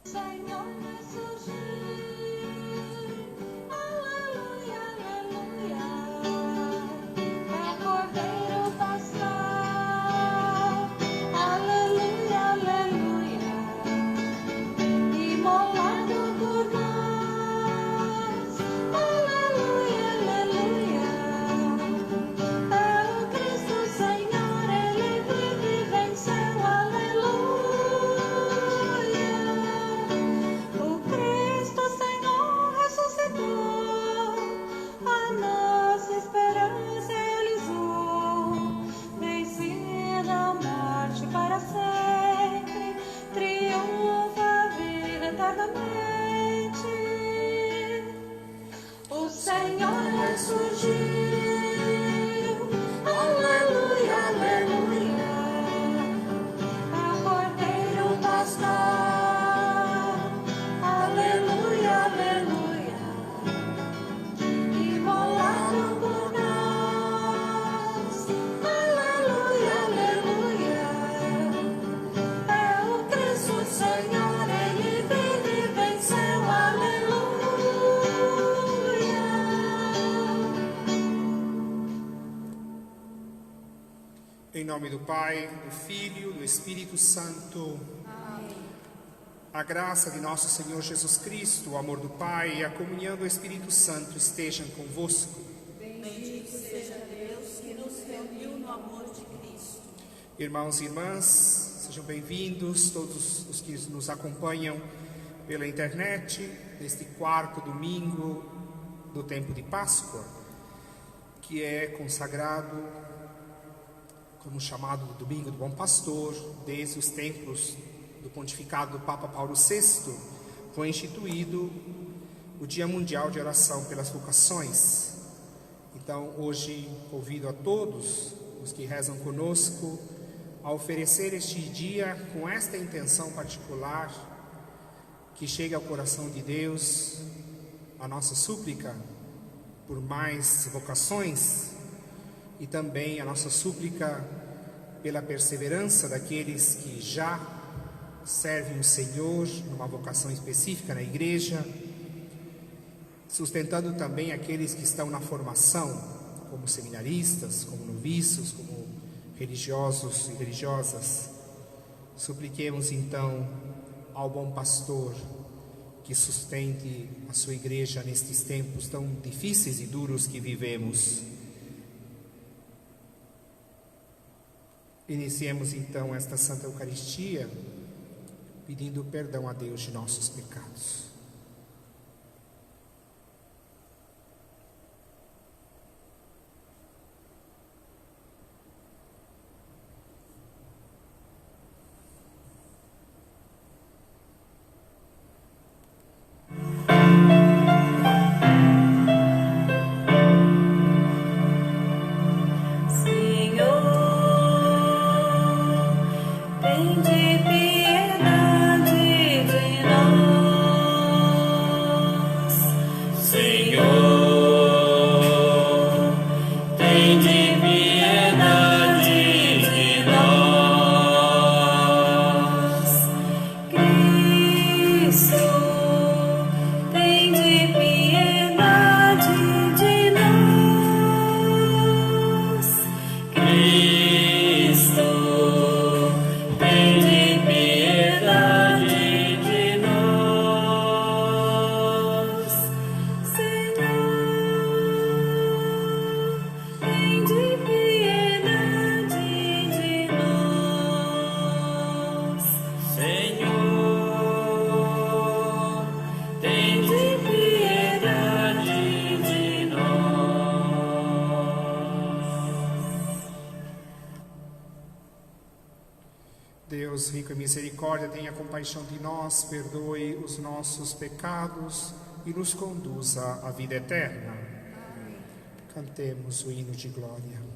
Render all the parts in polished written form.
Senhor ressurgiu, aleluia, aleluia, é Cordeiro Pascal, aleluia, aleluia, imolado por nós, aleluia, aleluia, é o Cristo Senhor, Ele vive e venceu, aleluia. O Cristo Senhor ressuscitou, a nossa esperança realizou, vencendo a morte para sempre, triunfa a vida eternamente. O Senhor ressurgiu, aleluia, aleluia, é o Cordeiro Pascal. Aleluia, aleluia, imolado por nós. Aleluia, aleluia, é o Cristo Senhor, Ele vive e venceu. Aleluia. Em nome do Pai, do Filho, do Espírito Santo. A graça de nosso Senhor Jesus Cristo, o amor do Pai e a comunhão do Espírito Santo estejam convosco. Bendito seja Deus que nos reuniu no amor de Cristo. Irmãos e irmãs, sejam bem-vindos todos os que nos acompanham pela internet neste quarto domingo do tempo de Páscoa, que é consagrado como chamado do Domingo do Bom Pastor, desde os tempos do pontificado do Papa Paulo VI, foi instituído o Dia Mundial de Oração pelas Vocações. Então, hoje, convido a todos os que rezam conosco a oferecer este dia com esta intenção particular, que chegue ao coração de Deus a nossa súplica por mais vocações e também a nossa súplica pela perseverança daqueles que já servem o Senhor numa vocação específica na igreja, sustentando também aqueles que estão na formação, como seminaristas, como noviços, como religiosos e religiosas. Supliquemos então ao bom pastor que sustente a sua igreja nestes tempos tão difíceis e duros que vivemos. Iniciemos então esta Santa Eucaristia pedindo perdão a Deus de nossos pecados. Senhor, Deus, rico em misericórdia, tenha compaixão de nós, perdoe os nossos pecados e nos conduza à vida eterna. Amém. Cantemos o hino de glória.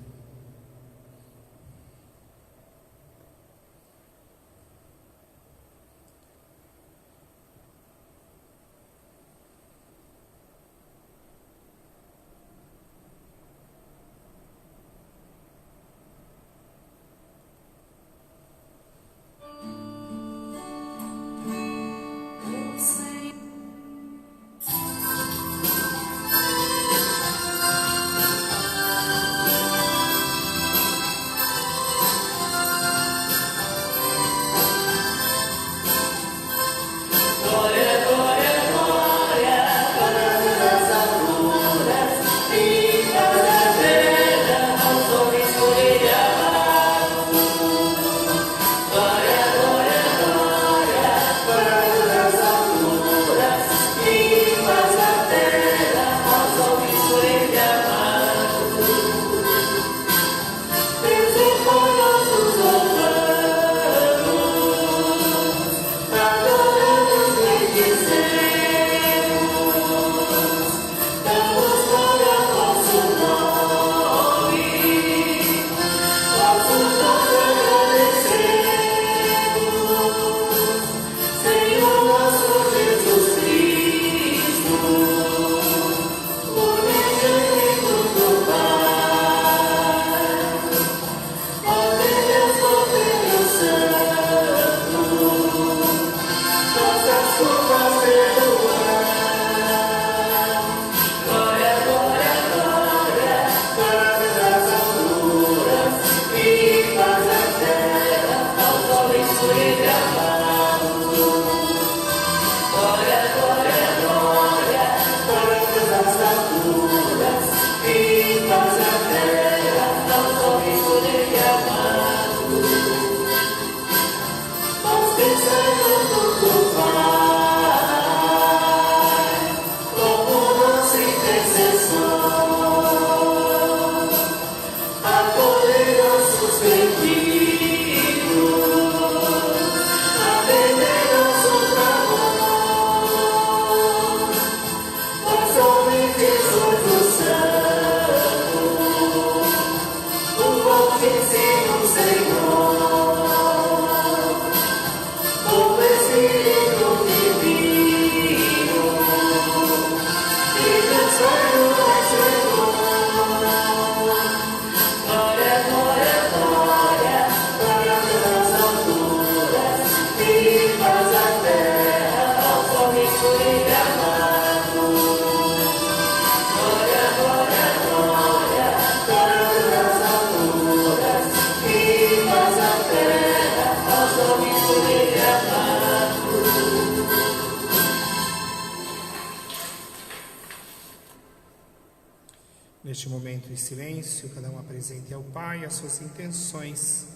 Neste momento de silêncio, cada um apresente ao Pai as suas intenções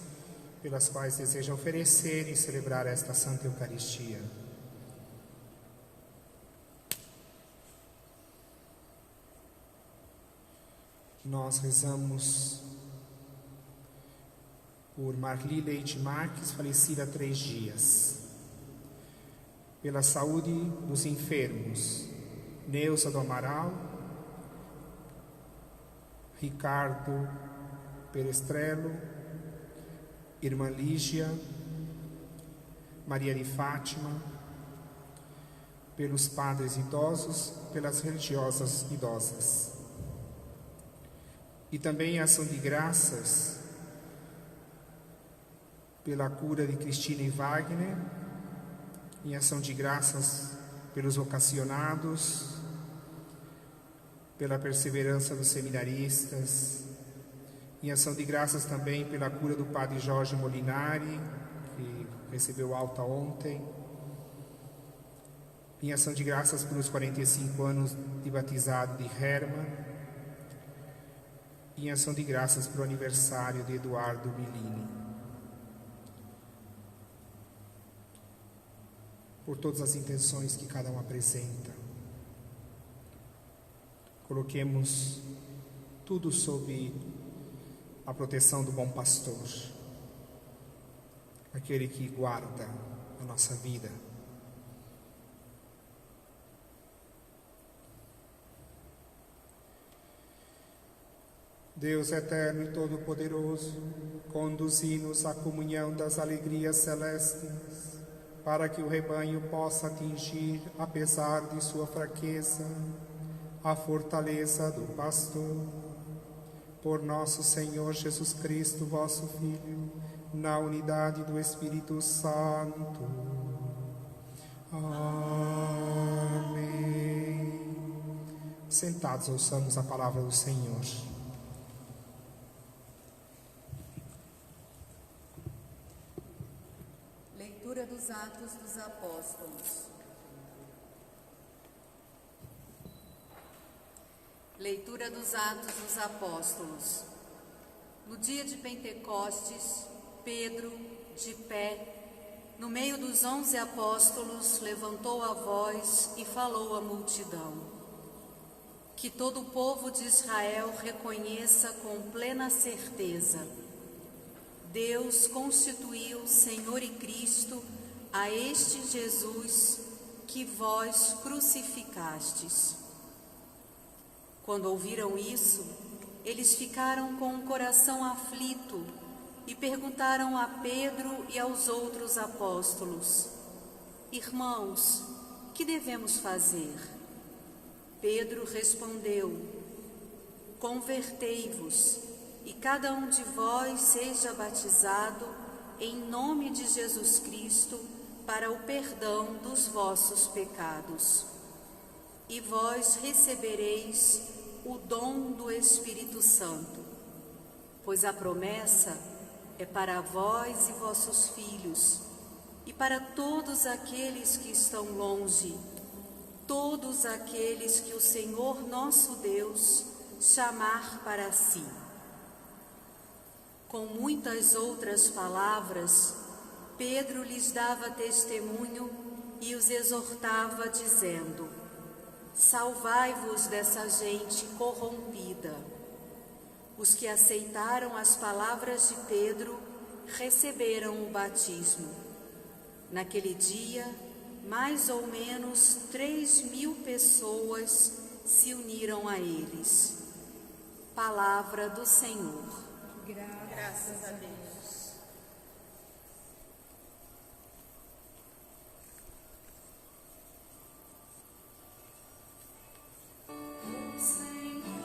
pelas quais deseja oferecer e celebrar esta Santa Eucaristia. Nós rezamos por Marli Leite Marques, falecida há 3 dias. Pela saúde dos enfermos, Neuza do Amaral, Ricardo Perestrello, Irmã Lígia, Maria de Fátima, pelos padres idosos, pelas religiosas idosas. E também ação de graças pela cura de Cristina e Wagner, em ação de graças pelos vocacionados, pela perseverança dos seminaristas, em ação de graças também pela cura do padre Jorge Molinari, que recebeu alta ontem, em ação de graças pelos 45 anos de batizado de Herman, em ação de graças pelo aniversário de Eduardo Milini. Por todas as intenções que cada um apresenta. Coloquemos tudo sob a proteção do bom pastor. aquele que guarda a nossa vida. Deus eterno e todo-poderoso, conduzi-nos à comunhão das alegrias celestes, para que o rebanho possa atingir, apesar de sua fraqueza, a fortaleza do pastor. Por nosso Senhor Jesus Cristo, vosso Filho, na unidade do Espírito Santo. Amém. Sentados, ouçamos a palavra do Senhor. Leitura dos Atos dos Apóstolos. Leitura dos Atos dos Apóstolos. No dia de Pentecostes, Pedro, de pé, no meio dos 11 apóstolos, levantou a voz e falou à multidão: que todo o povo de Israel reconheça com plena certeza: Deus constituiu Senhor e Cristo a este Jesus que vós crucificastes. Quando ouviram isso, eles ficaram com o coração aflito e perguntaram a Pedro e aos outros apóstolos: irmãos, que devemos fazer? Pedro respondeu: convertei-vos e cada um de vós seja batizado em nome de Jesus Cristo para o perdão dos vossos pecados. E vós recebereis o dom do Espírito Santo, pois a promessa é para vós e vossos filhos, e para todos aqueles que estão longe, todos aqueles que o Senhor nosso Deus chamar para si. Com muitas outras palavras, Pedro lhes dava testemunho e os exortava, dizendo: salvai-vos dessa gente corrompida. Os que aceitaram as palavras de Pedro receberam o batismo. Naquele dia, mais ou menos 3.000 pessoas se uniram a eles. Palavra do Senhor. Graças a Deus. Senhor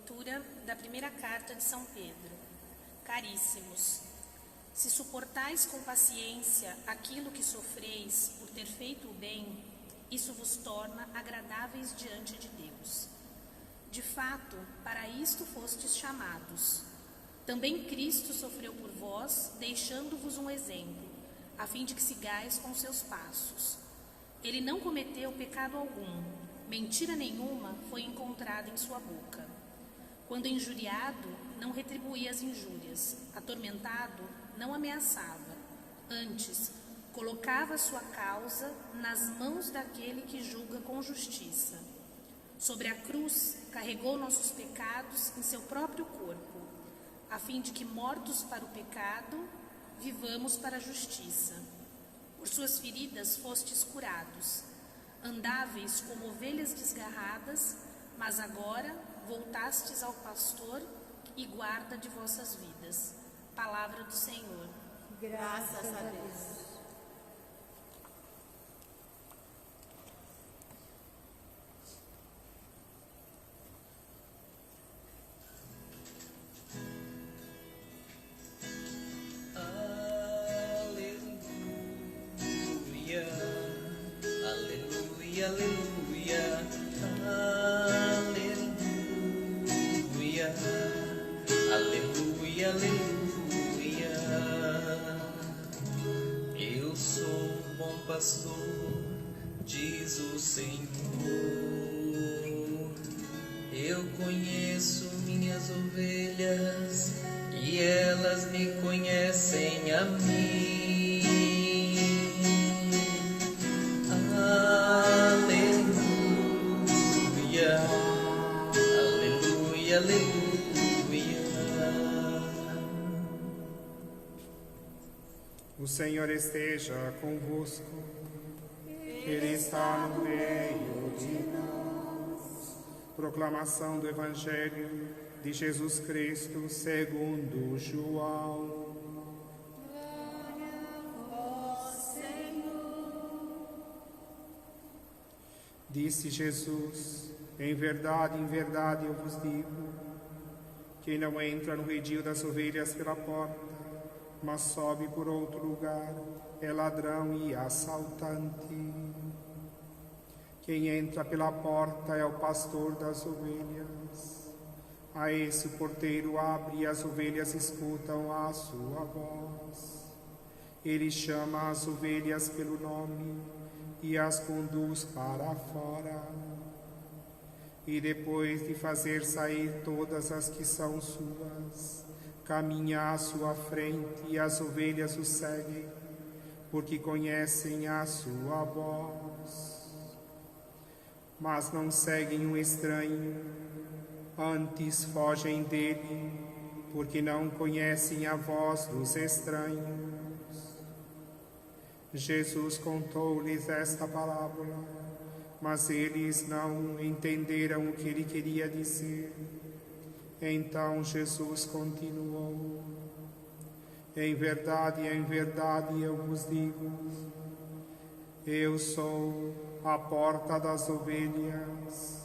Leitura da primeira carta de São Pedro. Caríssimos, se suportais com paciência aquilo que sofreis por ter feito o bem, isso vos torna agradáveis diante de Deus. De fato, para isto fostes chamados. Também Cristo sofreu por vós, deixando-vos um exemplo, a fim de que sigais com seus passos. Ele não cometeu pecado algum, mentira nenhuma foi encontrada em sua boca. Quando injuriado, não retribuía as injúrias, atormentado, não ameaçava. Antes, colocava sua causa nas mãos daquele que julga com justiça. Sobre a cruz, carregou nossos pecados em seu próprio corpo, a fim de que, mortos para o pecado, vivamos para a justiça. Por suas feridas fostes curados. Andáveis como ovelhas desgarradas, mas agora voltastes ao pastor e guarda de vossas vidas. Palavra do Senhor. Graças a Deus. Aleluia, aleluia, aleluia, aleluia, aleluia. Eu sou o bom pastor, diz o Senhor. Eu conheço minhas ovelhas e elas me conhecem a mim. Aleluia, aleluia. O Senhor esteja convosco. Ele está no meio de nós. Proclamação do Evangelho de Jesus Cristo segundo João. Disse Jesus: em verdade eu vos digo, quem não entra no redil das ovelhas pela porta, mas sobe por outro lugar, é ladrão e assaltante. Quem entra pela porta é o pastor das ovelhas. A esse o porteiro abre e as ovelhas escutam a sua voz. Ele chama as ovelhas pelo nome e as conduz para fora. E depois de fazer sair todas as que são suas, caminha à sua frente e as ovelhas o seguem, porque conhecem a sua voz. Mas não seguem um estranho, antes fogem dele, porque não conhecem a voz dos estranhos. Jesus contou-lhes esta parábola, mas eles não entenderam o que ele queria dizer. Então Jesus continuou: em verdade eu vos digo, eu sou a porta das ovelhas.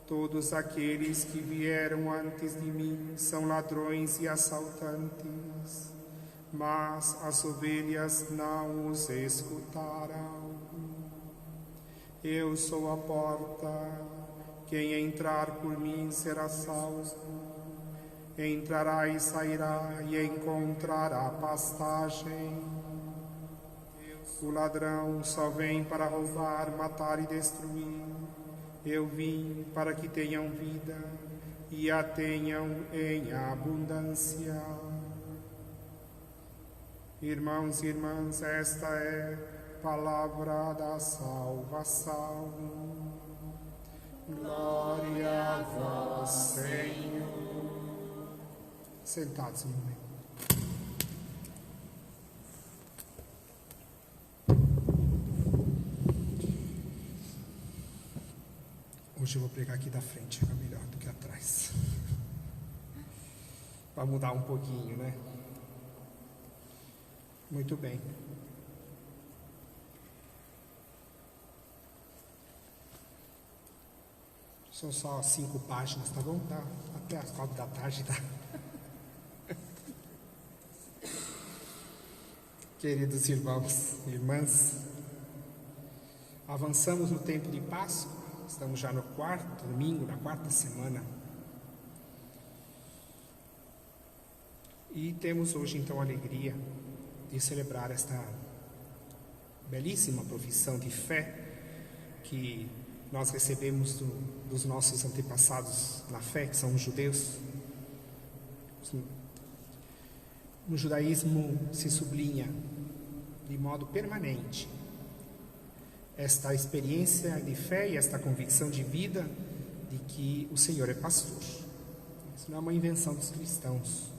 Todos aqueles que vieram antes de mim são ladrões e assaltantes, mas as ovelhas não os escutaram. Eu sou a porta, quem entrar por mim será salvo. Entrará e sairá e encontrará pastagem. O ladrão só vem para roubar, matar e destruir. Eu vim para que tenham vida e a tenham em abundância. Irmãos e irmãs, esta é palavra da salvação. Glória a vós, Senhor. Sentados, meu bem. Hoje eu vou pregar aqui da frente, fica melhor do que atrás. Para mudar um pouquinho, né? Muito bem. São só 5 páginas, tá bom? Tá, até as 4 da tarde, tá? Queridos irmãos e irmãs, avançamos no tempo de Páscoa, estamos já no 4º domingo, na 4ª semana. E temos hoje então a alegria de celebrar esta belíssima profissão de fé que nós recebemos dos nossos antepassados na fé, que são os judeus. No judaísmo se sublinha de modo permanente esta experiência de fé e esta convicção de vida de que o Senhor é pastor. Isso não é uma invenção dos cristãos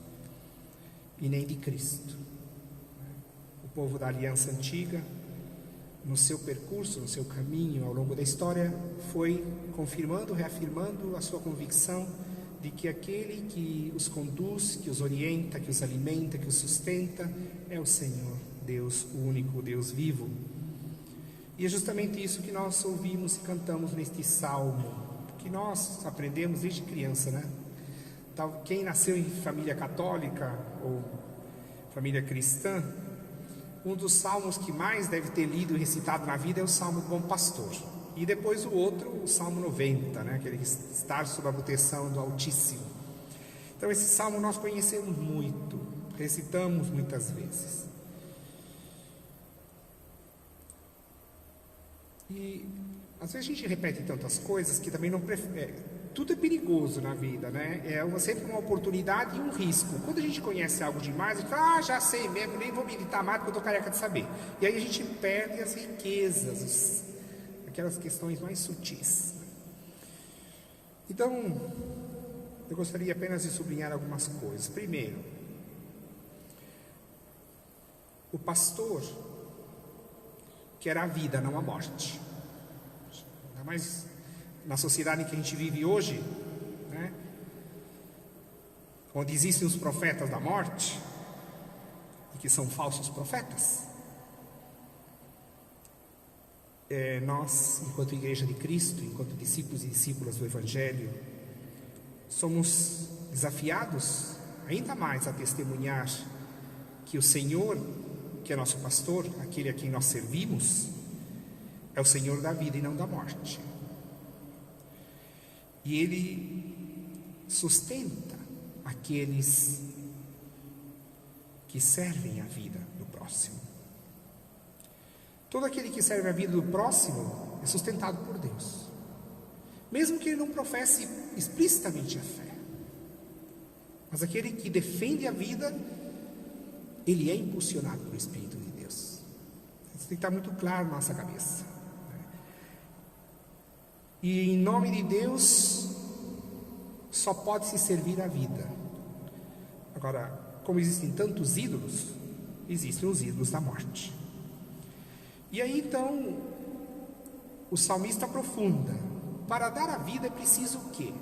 e nem de Cristo. O povo da aliança antiga, no seu percurso, no seu caminho ao longo da história, foi confirmando, reafirmando a sua convicção de que aquele que os conduz, que os orienta, que os alimenta, que os sustenta, é o Senhor, Deus, o único Deus vivo. E é justamente isso que nós ouvimos e cantamos neste salmo, que nós aprendemos desde criança, né? Quem nasceu em família católica ou família cristã, um dos salmos que mais deve ter lido e recitado na vida é o Salmo do Bom Pastor. E depois o outro, o Salmo 90, né? Aquele que está sob a proteção do Altíssimo. Então esse salmo nós conhecemos muito, recitamos muitas vezes. E às vezes a gente repete tantas coisas que também não tudo é perigoso na vida, né? É sempre uma oportunidade e um risco. Quando a gente conhece algo demais, a gente fala, já sei mesmo, nem vou meditar mais porque eu estou careca de saber. E aí a gente perde as riquezas, aquelas questões mais sutis. Então, eu gostaria apenas de sublinhar algumas coisas. Primeiro, o pastor quer a vida, não a morte. Ainda mais na sociedade em que a gente vive hoje, né? Onde existem os profetas da morte, e que são falsos profetas. Nós, enquanto Igreja de Cristo, enquanto discípulos e discípulas do Evangelho, somos desafiados ainda mais a testemunhar que o Senhor, que é nosso pastor, aquele a quem nós servimos, é o Senhor da vida e não da morte. E Ele sustenta aqueles que servem a vida do próximo. Todo aquele que serve a vida do próximo é sustentado por Deus, mesmo que ele não professe explicitamente a fé. Mas aquele que defende a vida, ele é impulsionado pelo Espírito de Deus. Isso tem que estar muito claro na nossa cabeça. E em nome de Deus, só pode se servir a vida. Agora, como existem tantos ídolos, existem os ídolos da morte. E aí então, o salmista aprofunda. Para dar a vida é preciso o quê?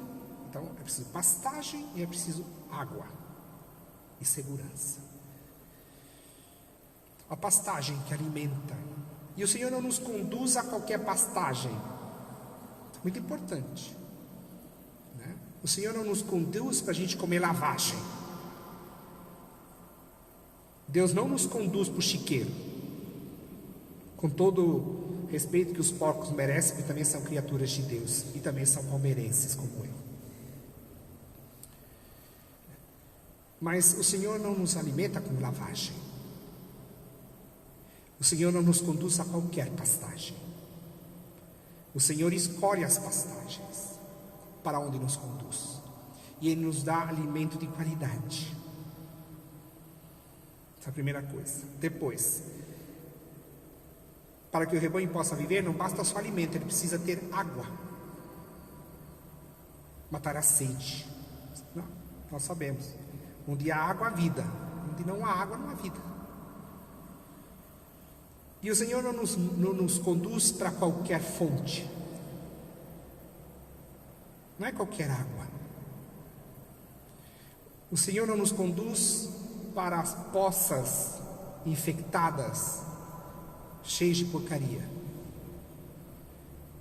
Então, é preciso pastagem e é preciso água e segurança. A pastagem que alimenta. E o Senhor não nos conduz a qualquer pastagem. Muito importante, né? O Senhor não nos conduz para a gente comer lavagem. Deus não nos conduz para o chiqueiro. Com todo respeito que os porcos merecem, porque também são criaturas de Deus e também são palmeirenses como eu. Mas o Senhor não nos alimenta com lavagem. O Senhor não nos conduz a qualquer pastagem. O Senhor escolhe as pastagens para onde nos conduz. E Ele nos dá alimento de qualidade. Essa é a primeira coisa. Depois, para que o rebanho possa viver, não basta só alimento, ele precisa ter água. Matar a sede. Não, nós sabemos. Onde há água, há vida. Onde não há água, não há vida. E o Senhor não nos conduz para qualquer fonte. Não é qualquer água. O Senhor não nos conduz para as poças infectadas, cheias de porcaria.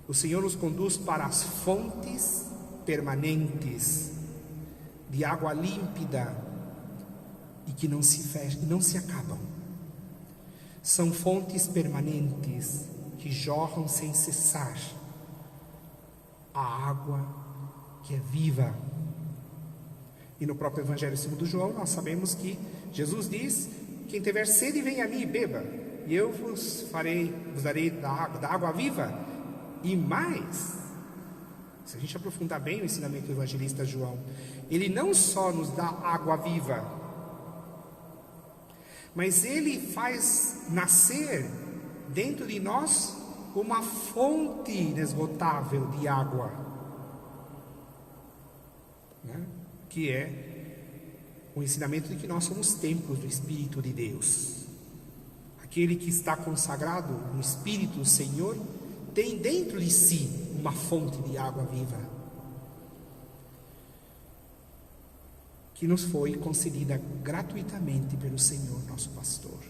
O Senhor nos conduz para as fontes permanentes, de água límpida e que não se fecham, não se acabam. São fontes permanentes que jorram sem cessar. A água que é viva. E no próprio Evangelho segundo João, nós sabemos que Jesus diz: quem tiver sede, venha a mim e beba, e eu vos darei da água viva. E mais, se a gente aprofundar bem o ensinamento do evangelista João, ele não só nos dá água viva, mas ele faz nascer dentro de nós uma fonte inesgotável de água, né? Que é o ensinamento de que nós somos templos do Espírito de Deus. Aquele que está consagrado no Espírito do Senhor tem dentro de si uma fonte de água viva, que nos foi concedida gratuitamente pelo Senhor, nosso pastor.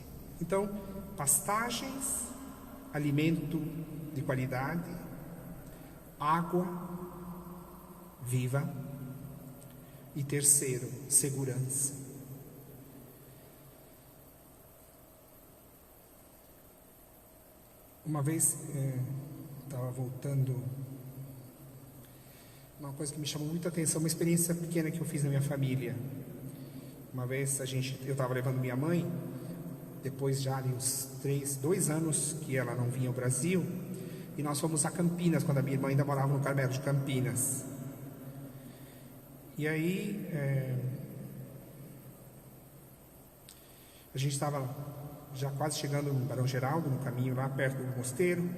Então, pastagens, alimento de qualidade, água viva e terceiro, segurança. Uma vez estava voltando, uma coisa que me chamou muita atenção, uma experiência pequena que eu fiz na minha família. Uma vez eu estava levando minha mãe, depois já de uns 2 anos que ela não vinha ao Brasil, e nós fomos a Campinas, quando a minha irmã ainda morava no Carmelo de Campinas. E aí a gente estava já quase chegando no Barão Geraldo, no caminho lá perto do mosteiro,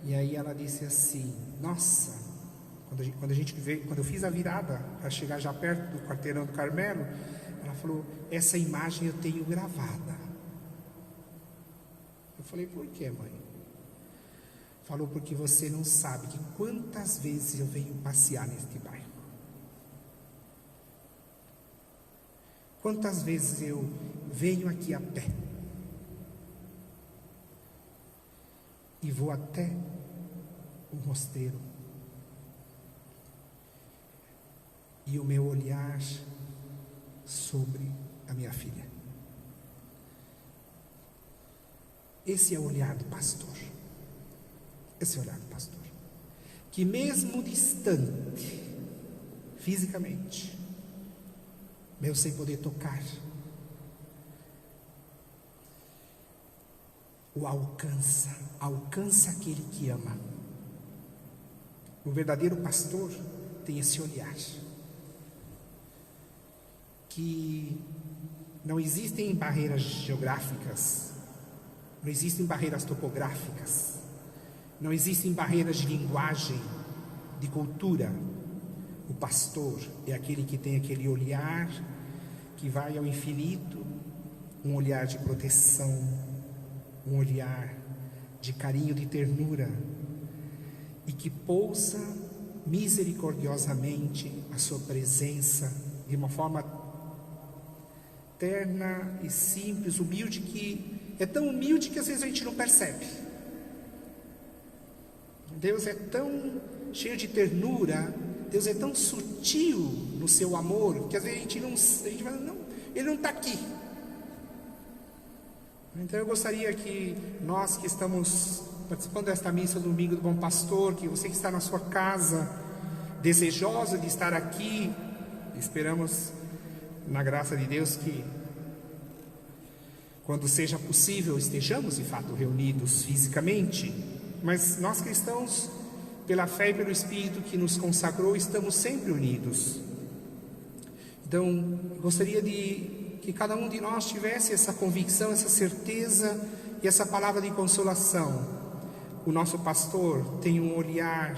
e aí ela disse assim: nossa, quando eu fiz a virada para chegar já perto do quarteirão do Carmelo, ela falou: essa imagem eu tenho gravada. Eu falei: por quê, mãe? Falou: porque você não sabe que quantas vezes eu venho passear neste bairro. Quantas vezes eu venho aqui a pé e vou até o mosteiro, e o meu olhar sobre a minha filha. Esse é o olhar do pastor. Esse é o olhar do pastor, que mesmo distante fisicamente, mesmo sem poder tocar, o alcança aquele que ama. O verdadeiro pastor tem esse olhar, que não existem barreiras geográficas, não existem barreiras topográficas, não existem barreiras de linguagem, de cultura. O pastor é aquele que tem aquele olhar que vai ao infinito, um olhar de proteção, um olhar de carinho, de ternura, e que pousa misericordiosamente a sua presença de uma forma terna e simples, humilde, que é tão humilde que às vezes a gente não percebe. Deus é tão cheio de ternura, Deus é tão sutil no seu amor, que às vezes a gente fala: não, Ele não está aqui. Então eu gostaria que nós que estamos participando desta missa do Domingo do Bom Pastor, que você que está na sua casa, desejoso de estar aqui, esperamos na graça de Deus que quando seja possível estejamos de fato reunidos fisicamente, mas nós cristãos, pela fé e pelo Espírito que nos consagrou, estamos sempre unidos. Então, gostaria de que cada um de nós tivesse essa convicção, essa certeza e essa palavra de consolação. O nosso pastor tem um olhar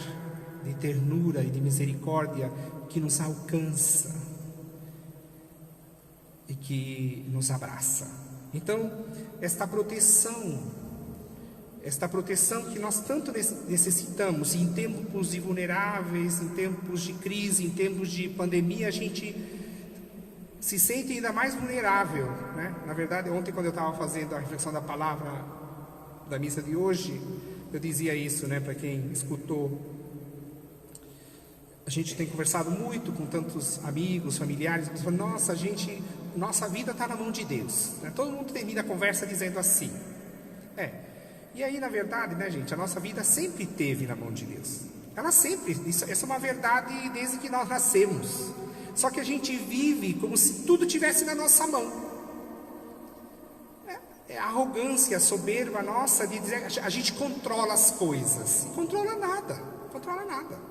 de ternura e de misericórdia que nos alcança e que nos abraça. Então, esta proteção que nós tanto necessitamos, em tempos de vulneráveis, em tempos de crise, em tempos de pandemia, a gente se sente ainda mais vulnerável, né? Na verdade, ontem, quando eu estava fazendo a reflexão da palavra da missa de hoje, eu dizia isso, né, para quem escutou. A gente tem conversado muito com tantos amigos, familiares, eles falam, nossa vida está na mão de Deus. Todo mundo termina a conversa dizendo assim. E aí, na verdade, né, gente, a nossa vida sempre esteve na mão de Deus. Essa é uma verdade desde que nós nascemos. Só que a gente vive como se tudo estivesse na nossa mão. É a arrogância, a soberba nossa de dizer que a gente controla as coisas. Não controla nada.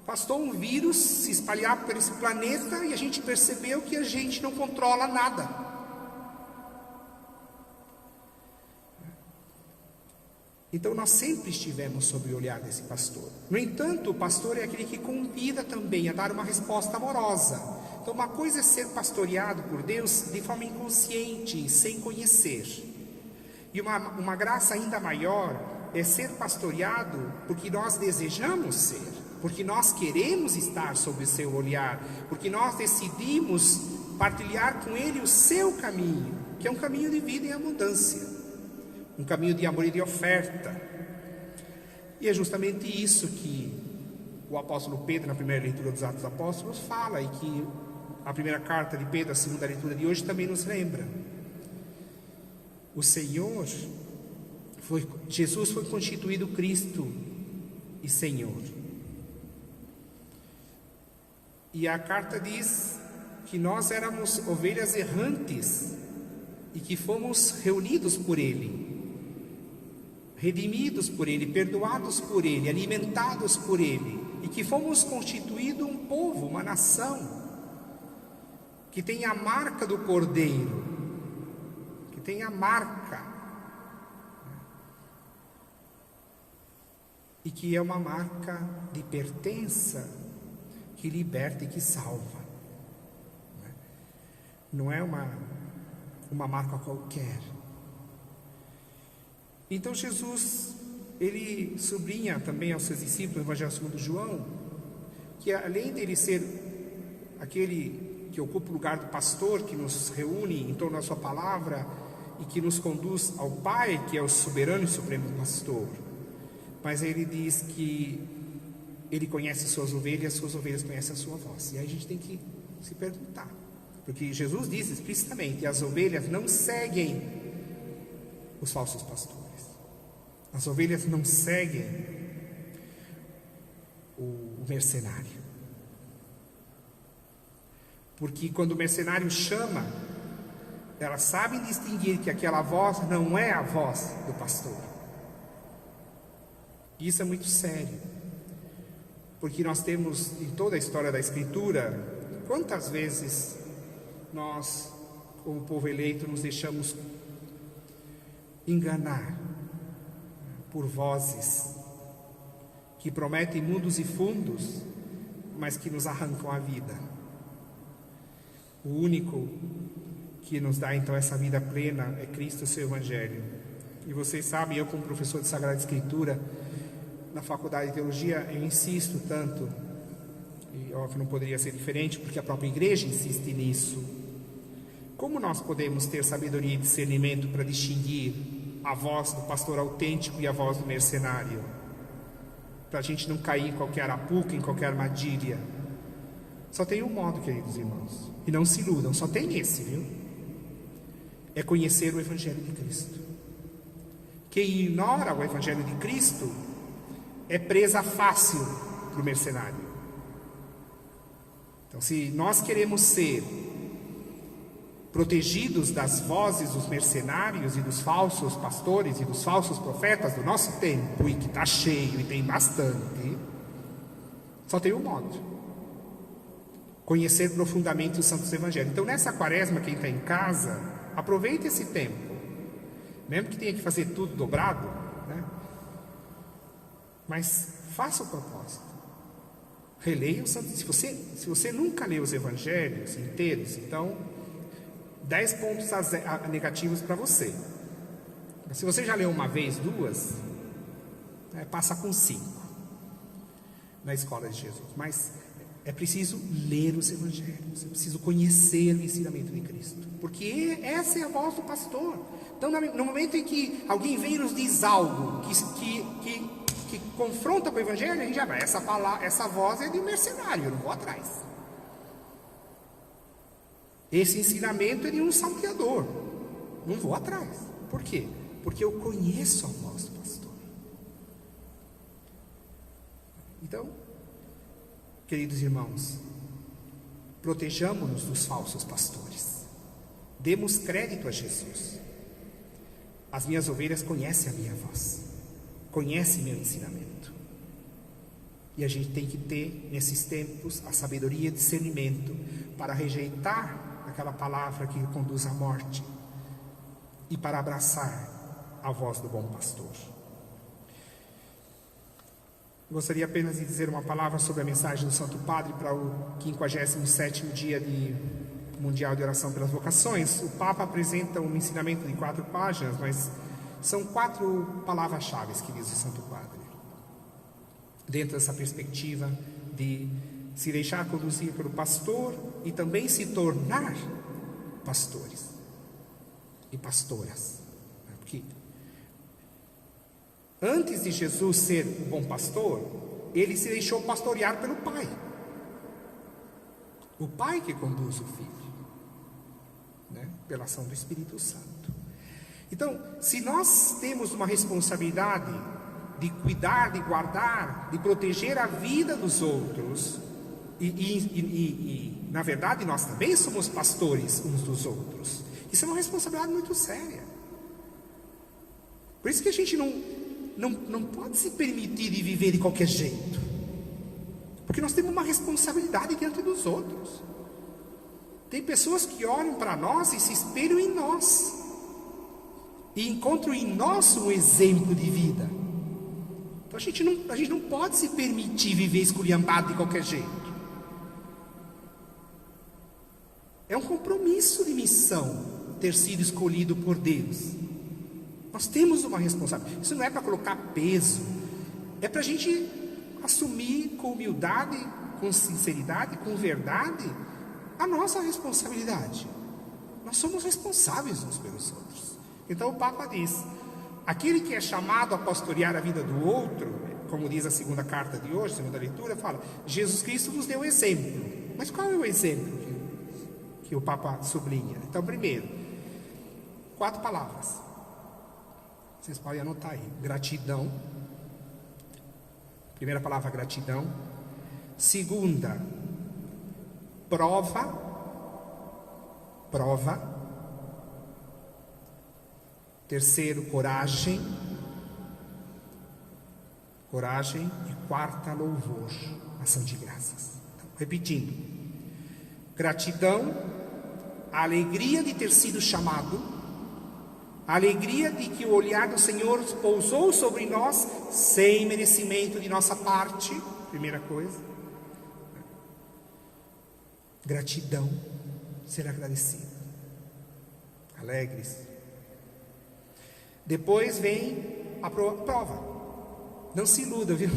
Bastou um vírus se espalhar por esse planeta e a gente percebeu que a gente não controla nada. Então nós sempre estivemos sob o olhar desse pastor. No entanto, o pastor é aquele que convida também a dar uma resposta amorosa. Então uma coisa é ser pastoreado por Deus de forma inconsciente, sem conhecer. E uma graça ainda maior é ser pastoreado porque nós desejamos ser, porque nós queremos estar sob o seu olhar, porque nós decidimos partilhar com ele o seu caminho, que é um caminho de vida em abundância. Um caminho de amor e de oferta. E é justamente isso que o apóstolo Pedro, na primeira leitura dos Atos dos Apóstolos, fala, e que a primeira carta de Pedro, a segunda leitura de hoje, também nos lembra. O Senhor, Jesus foi constituído Cristo e Senhor. E a carta diz que nós éramos ovelhas errantes e que fomos reunidos por Ele, redimidos por Ele, perdoados por Ele, alimentados por Ele, e que fomos constituídos um povo, uma nação, que tem a marca do Cordeiro, que tem a marca, e que é uma marca de pertença, que liberta e que salva. Não é uma marca qualquer. Então Jesus, ele sublinha também aos seus discípulos, no Evangelho segundo João, que além dele ser aquele que ocupa o lugar do pastor, que nos reúne em torno da sua palavra e que nos conduz ao Pai, que é o soberano e supremo pastor, mas ele diz que ele conhece suas ovelhas conhecem a sua voz. E aí a gente tem que se perguntar, porque Jesus diz explicitamente: as ovelhas não seguem os falsos pastores. As ovelhas não seguem o mercenário. Porque quando o mercenário chama, elas sabem distinguir que aquela voz não é a voz do pastor. E isso é muito sério. Porque nós temos em toda a história da Escritura, quantas vezes nós, como povo eleito, nos deixamos enganar por vozes que prometem mundos e fundos, mas que nos arrancam a vida. O único que nos dá então essa vida plena é Cristo, o seu Evangelho. E vocês sabem, eu como professor de Sagrada Escritura na Faculdade de Teologia, eu insisto tanto, e óbvio não poderia ser diferente, porque a própria igreja insiste nisso. Como nós podemos ter sabedoria e discernimento para distinguir a voz do pastor autêntico e a voz do mercenário? Para a gente não cair em qualquer arapuca, em qualquer armadilha. Só tem um modo, queridos irmãos, e não se iludam, só tem esse, viu? É conhecer o Evangelho de Cristo. Quem ignora o Evangelho de Cristo é presa fácil para o mercenário. Então, se nós queremos ser protegidos das vozes dos mercenários e dos falsos pastores e dos falsos profetas do nosso tempo, e que está cheio e tem bastante, só tem um modo: conhecer profundamente os santos evangelhos. Então, nessa quaresma, quem está em casa, aproveite esse tempo, mesmo que tenha que fazer tudo dobrado, né? Mas faça o propósito, releia os santos. Se você nunca leu os evangelhos inteiros, então 10 pontos negativos para você. Se você já leu uma vez, duas, passa com 5 na escola de Jesus. Mas é preciso ler os evangelhos, é preciso conhecer o ensinamento de Cristo, porque essa é a voz do pastor. Então, no momento em que alguém vem e nos diz algo que confronta com o Evangelho, a gente já vai, essa voz é de mercenário, eu não vou atrás. Esse ensinamento é de um salteador, não vou atrás. Por quê? Porque eu conheço a voz do pastor. Então, queridos irmãos, protejamo-nos dos falsos pastores. Demos crédito a Jesus. As minhas ovelhas conhecem a minha voz, conhecem meu ensinamento. E a gente tem que ter, nesses tempos, a sabedoria e discernimento para rejeitar aquela palavra que conduz à morte e para abraçar a voz do bom pastor. Gostaria apenas de dizer uma palavra sobre a mensagem do Santo Padre para o 57º dia mundial de oração pelas vocações. O Papa apresenta um ensinamento de 4 páginas, mas são 4 palavras-chave que diz o Santo Padre. Dentro dessa perspectiva de se deixar conduzir pelo pastor e também se tornar pastores e pastoras. Porque antes de Jesus ser o bom pastor, ele se deixou pastorear pelo Pai. O Pai que conduz o Filho, né? Pela ação do Espírito Santo. Então, se nós temos uma responsabilidade de cuidar, de guardar, de proteger a vida dos outros, e na verdade nós também somos pastores uns dos outros, isso é uma responsabilidade muito séria. Por isso que a gente não pode se permitir de viver de qualquer jeito, porque nós temos uma responsabilidade diante dos outros. Tem pessoas que olham para nós e se espelham em nós e encontram em nós um exemplo de vida. Então a gente não pode se permitir viver esculhambado de qualquer jeito. É um compromisso de missão ter sido escolhido por Deus. Nós temos uma responsabilidade. Isso não é para colocar peso, é para a gente assumir com humildade, com sinceridade, com verdade a nossa responsabilidade. Nós somos responsáveis uns pelos outros. Então o Papa diz: aquele que é chamado a pastorear a vida do outro, como diz a segunda carta de hoje, segunda leitura, fala: Jesus Cristo nos deu exemplo. Mas qual é o exemplo que o Papa sublinha? Então, primeiro, 4 palavras. Vocês podem anotar aí: gratidão. Primeira palavra, gratidão. Segunda, prova. Terceiro, coragem. E 4, louvor, ação de graças. Então, repetindo: gratidão, a alegria de ter sido chamado, a alegria de que o olhar do Senhor pousou sobre nós sem merecimento de nossa parte. Primeira coisa, gratidão, ser agradecido, alegres. Depois vem a prova. Não se iluda, viu?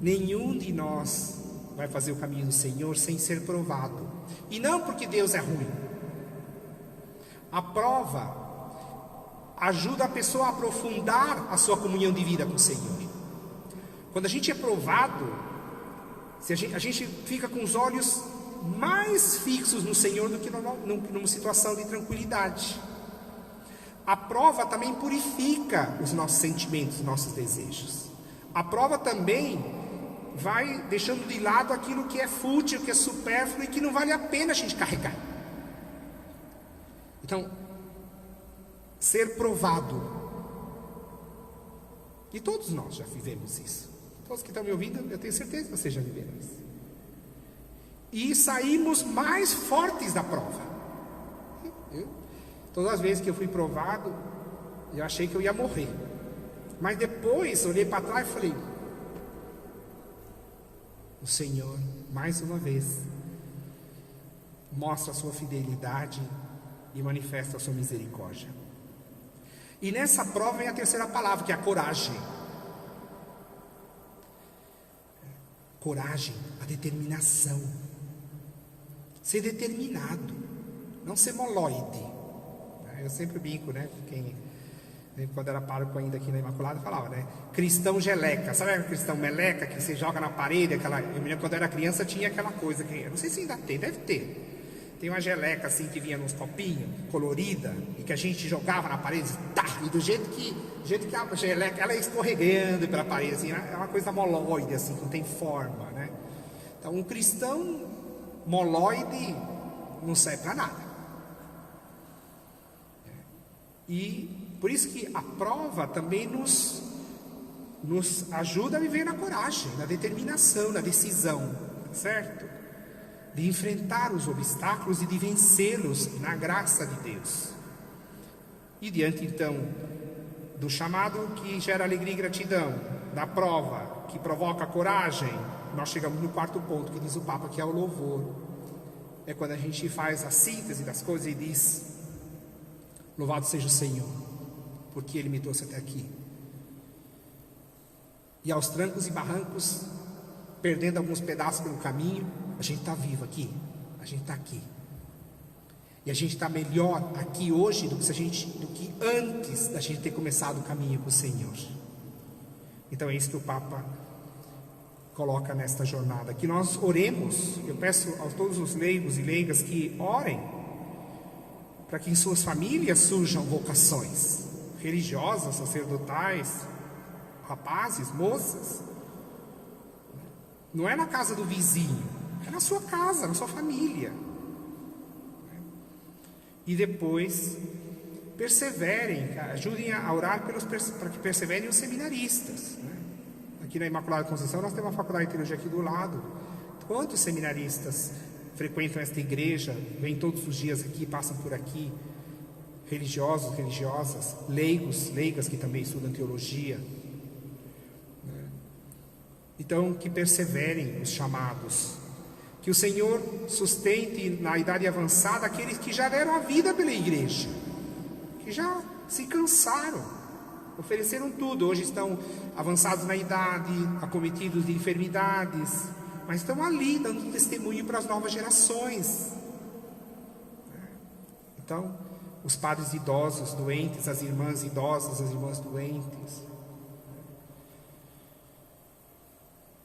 Nenhum de nós vai fazer o caminho do Senhor sem ser provado. E não porque Deus é ruim. A prova ajuda a pessoa a aprofundar a sua comunhão de vida com o Senhor. Quando a gente é provado, a gente fica com os olhos mais fixos no Senhor do que numa situação de tranquilidade. A prova também purifica os nossos sentimentos, os nossos desejos. A prova também vai deixando de lado aquilo que é fútil, que é supérfluo e que não vale a pena a gente carregar. Então, ser provado. E todos nós já vivemos isso. Todos que estão me ouvindo, eu tenho certeza que vocês já viveram isso. E saímos mais fortes da prova. Todas as vezes que eu fui provado, eu achei que eu ia morrer. Mas depois, olhei para trás e falei: o Senhor, mais uma vez, mostra a sua fidelidade e manifesta a sua misericórdia. E nessa prova vem a terceira palavra, que é a coragem. Coragem, a determinação. Ser determinado, não ser moloide. Eu sempre brinco, né? Quando era pároco ainda aqui na Imaculada, falava, né? Cristão geleca. Sabe o cristão meleca que você joga na parede? Eu me lembro quando eu era criança tinha aquela coisa que... Eu não sei se ainda tem, deve ter. Tem uma geleca assim que vinha nos copinhos, colorida, e que a gente jogava na parede, tá, e do jeito que a geleca, ela ia escorregando pela parede, assim, é uma coisa moloide, assim, que não tem forma, né? Então, um cristão moloide não serve para nada. E por isso que a prova também nos ajuda a viver na coragem, na determinação, na decisão, certo? De enfrentar os obstáculos e de vencê-los na graça de Deus. E diante então do chamado que gera alegria e gratidão, da prova que provoca coragem, nós chegamos no quarto ponto que diz o Papa, que é o louvor. É quando a gente faz a síntese das coisas e diz: louvado seja o Senhor, porque Ele me trouxe até aqui. E aos trancos e barrancos, perdendo alguns pedaços pelo caminho, a gente está vivo aqui, a gente está aqui. E a gente está melhor aqui hoje do que antes da gente ter começado o caminho com o Senhor. Então é isso que o Papa coloca nesta jornada. Que nós oremos, eu peço a todos os leigos e leigas que orem, para que em suas famílias surjam vocações religiosas, sacerdotais, rapazes, moças. Não é na casa do vizinho, é na sua casa, na sua família. E depois perseverem, ajudem a orar para que perseverem os seminaristas, né? Aqui na Imaculada Conceição nós temos uma faculdade de teologia aqui do lado. Quantos seminaristas frequentam esta igreja, vêm todos os dias aqui, passam por aqui, religiosos, religiosas, leigos, leigas que também estudam teologia. Então, que perseverem os chamados, que o Senhor sustente na idade avançada aqueles que já deram a vida pela igreja, que já se cansaram, ofereceram tudo, hoje estão avançados na idade, acometidos de enfermidades, mas estão ali dando testemunho para as novas gerações. Então, os padres idosos, doentes, as irmãs idosas, as irmãs doentes.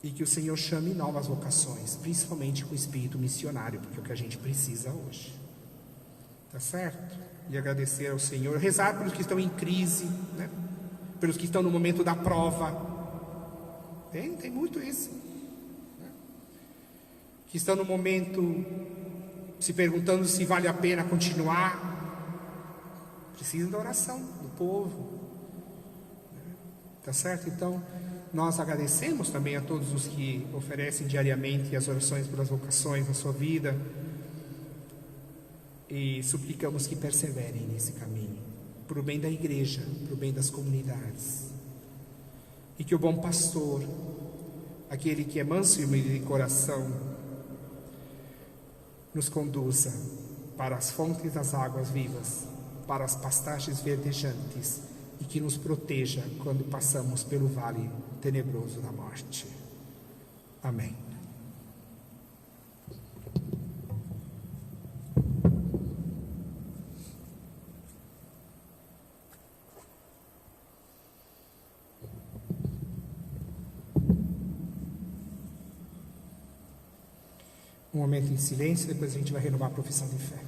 E que o Senhor chame novas vocações, principalmente com o espírito missionário, porque é o que a gente precisa hoje. Tá certo? E agradecer ao Senhor, rezar pelos que estão em crise, né? Pelos que estão no momento da prova. Tem muito isso. Né? Que estão no momento se perguntando se vale a pena continuar. Precisam da oração do povo. Tá certo? Então, nós agradecemos também a todos os que oferecem diariamente as orações pelas vocações na sua vida e suplicamos que perseverem nesse caminho, para o bem da igreja, para o bem das comunidades, e que o bom pastor, aquele que é manso e humilde de coração, nos conduza para as fontes das águas vivas, para as pastagens verdejantes, e que nos proteja quando passamos pelo vale tenebroso da morte. Amém. Um momento em silêncio, depois a gente vai renovar a profissão de fé.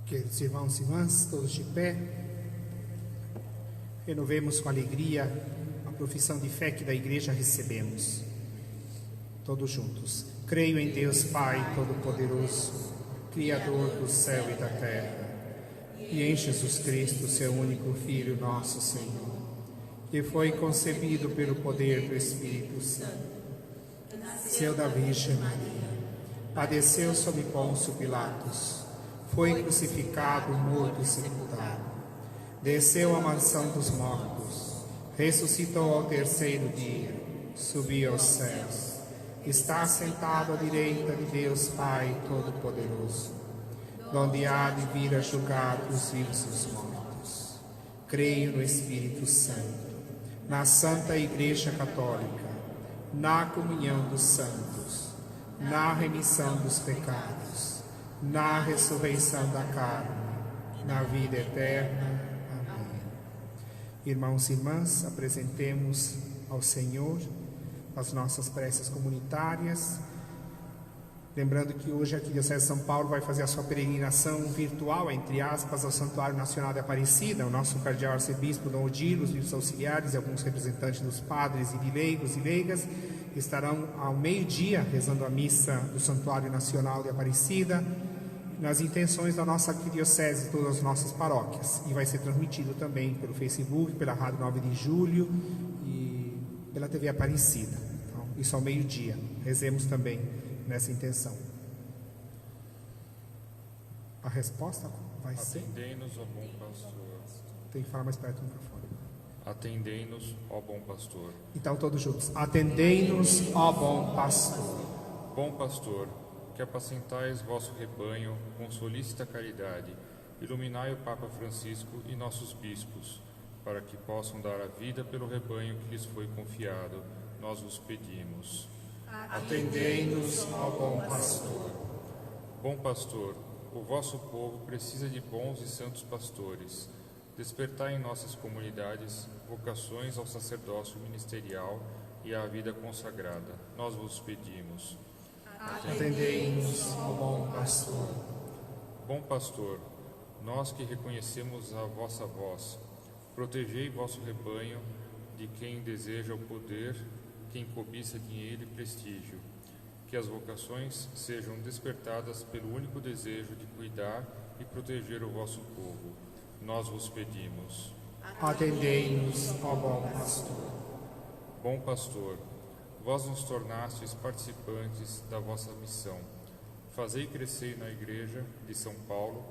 Queridos irmãos e irmãs, todos de pé, renovemos com alegria a profissão de fé que da igreja recebemos. Todos juntos. Creio em Deus Pai Todo-Poderoso, Criador do céu e da terra, e em Jesus Cristo, seu único Filho, nosso Senhor, que foi concebido pelo poder do Espírito Santo, nasceu da Virgem Maria, padeceu sob Pôncio Pilatos, foi crucificado, morto e sepultado, desceu à mansão dos mortos, ressuscitou ao terceiro dia, subiu aos céus, está sentado à direita de Deus Pai Todo-Poderoso, donde há de vir a julgar os vivos e os mortos. Creio no Espírito Santo, na Santa Igreja Católica, na comunhão dos santos, na remissão dos pecados, na ressurreição da carne, na vida eterna. Amém. Irmãos e irmãs, apresentemos ao Senhor as nossas preces comunitárias. Lembrando que hoje aqui a Diocese de São Paulo vai fazer a sua peregrinação virtual, entre aspas, ao Santuário Nacional de Aparecida. O nosso cardeal arcebispo Dom Odilo, os bispos auxiliares e alguns representantes dos padres e de leigos e leigas estarão ao meio-dia rezando a missa do Santuário Nacional de Aparecida, nas intenções da nossa arquidiocese, todas as nossas paróquias. E vai ser transmitido também pelo Facebook, pela Rádio 9 de Julho e pela TV Aparecida. Então, isso ao meio-dia. Rezemos também nessa intenção. A resposta vai ser... Atendei-nos, ó bom pastor. Tem que falar mais perto do microfone. Atendei-nos, ó bom pastor. Então, todos juntos. Atendei-nos, ó bom pastor. Bom pastor, que apacentais vosso rebanho com solícita caridade, iluminai o Papa Francisco e nossos bispos, para que possam dar a vida pelo rebanho que lhes foi confiado, nós vos pedimos. Atendei-nos, ó bom pastor. Bom pastor, o vosso povo precisa de bons e santos pastores. Despertai em nossas comunidades vocações ao sacerdócio ministerial e à vida consagrada. Nós vos pedimos. Atendei-nos, ó bom pastor. Bom pastor, nós que reconhecemos a vossa voz, protegei vosso rebanho de quem deseja o poder, quem cobiça dinheiro e prestígio. Que as vocações sejam despertadas pelo único desejo de cuidar e proteger o vosso povo. Nós vos pedimos. Atendei-nos, ó bom pastor. Bom pastor, vós nos tornastes participantes da vossa missão. Fazei crescer na Igreja de São Paulo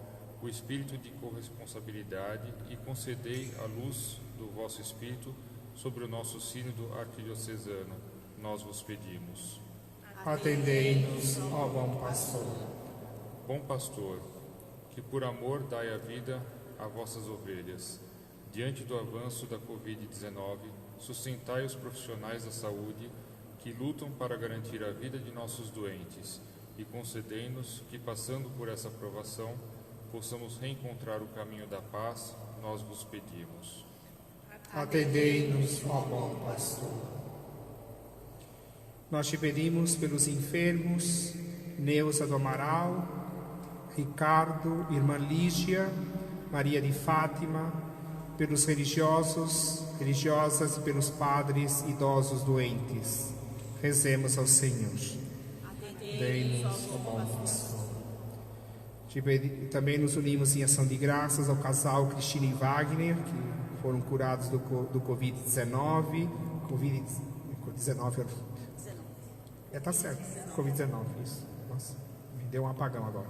o espírito de corresponsabilidade e concedei a luz do vosso Espírito sobre o nosso sínodo arquidiocesano. Nós vos pedimos. Atendei-nos, ó bom pastor. Bom pastor, que por amor dai a vida a vossas ovelhas. Diante do avanço da Covid-19, sustentai os profissionais da saúde que lutam para garantir a vida de nossos doentes e concedei-nos que, passando por essa provação, possamos reencontrar o caminho da paz. Nós vos pedimos. Atendei-nos, ó bom pastor. Nós te pedimos pelos enfermos, Neuza do Amaral, Ricardo, irmã Lígia, Maria de Fátima, pelos religiosos, religiosas e pelos padres idosos doentes. Rezemos ao Senhor. Atendei-nos, ó bom pastor. Também nos unimos em ação de graças ao casal Cristina e Wagner, que foram curados do Covid-19. Covid-19, tá certo, Covid-19, isso. Nossa, me deu um apagão agora.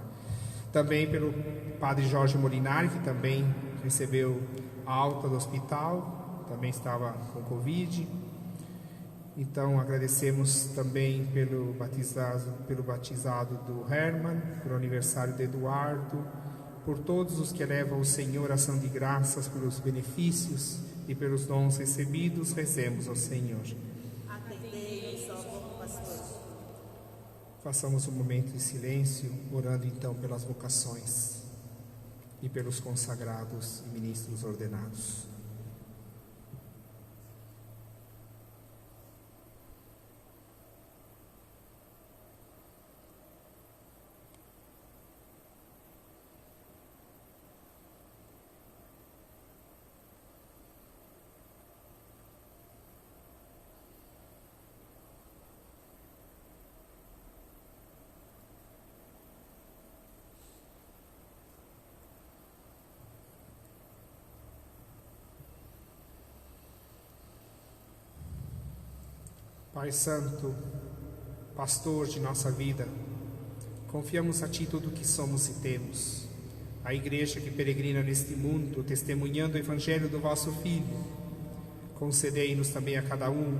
Também pelo padre Jorge Molinari, que também recebeu a alta do hospital, também estava com Covid. Então, agradecemos também pelo batizado do Herman, pelo aniversário de Eduardo, por todos os que elevam ao Senhor ação de graças pelos benefícios e pelos dons recebidos. Rezemos ao Senhor. Atendei-nos, ó bom pastor. Façamos um momento de silêncio, orando então pelas vocações e pelos consagrados e ministros ordenados. Pai Santo, pastor de nossa vida, confiamos a Ti tudo o que somos e temos. A igreja que peregrina neste mundo, testemunhando o Evangelho do vosso Filho, concedei-nos também a cada um,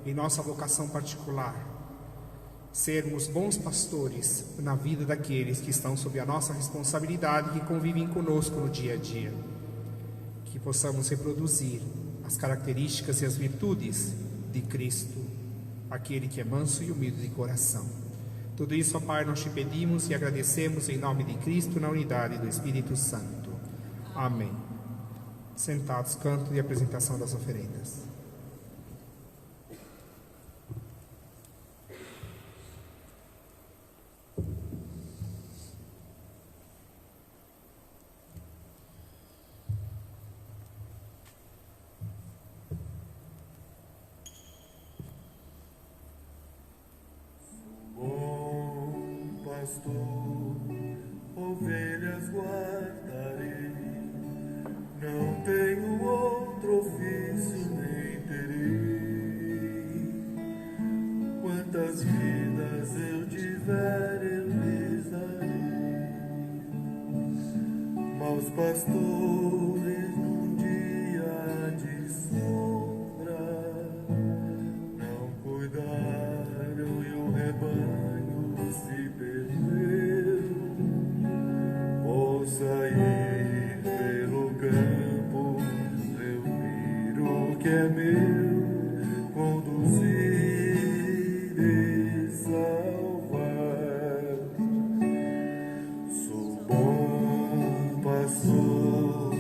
em nossa vocação particular, sermos bons pastores na vida daqueles que estão sob a nossa responsabilidade e que convivem conosco no dia a dia. Que possamos reproduzir as características e as virtudes de Cristo, aquele que é manso e humilde de coração. Tudo isso, ó Pai, nós te pedimos e agradecemos em nome de Cristo, na unidade do Espírito Santo. Amém. Sentados, canto de apresentação das oferendas. Pastor, ovelhas guardarei, não tenho outro ofício nem terei. Quantas vidas eu tiver, eu lhes darei. Maus pastores num dia de sombra não cuidaram e o rebanho se perdeu. Vou sair pelo campo, reunir o que é meu, conduzir e salvar. Sou bom pastor,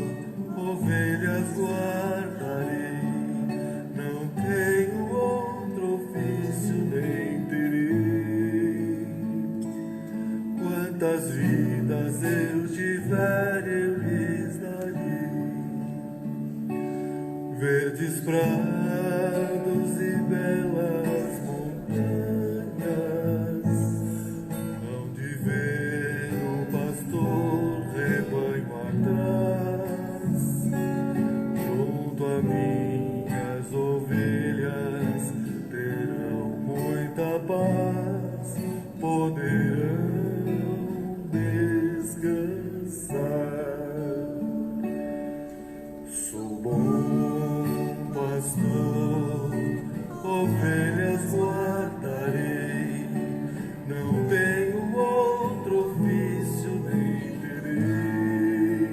ovelhas guardarei, não tenho outro ofício nem terei. Quantas vidas eu tiver, eu lhes darei. Verdes prados e belas montanhas, hão de ver o pastor rebanho atrás. Junto a minhas ovelhas terão muita paz, poderão descansar. Sou bom pastor, ovelhas guardarei, não tenho outro ofício nem terei.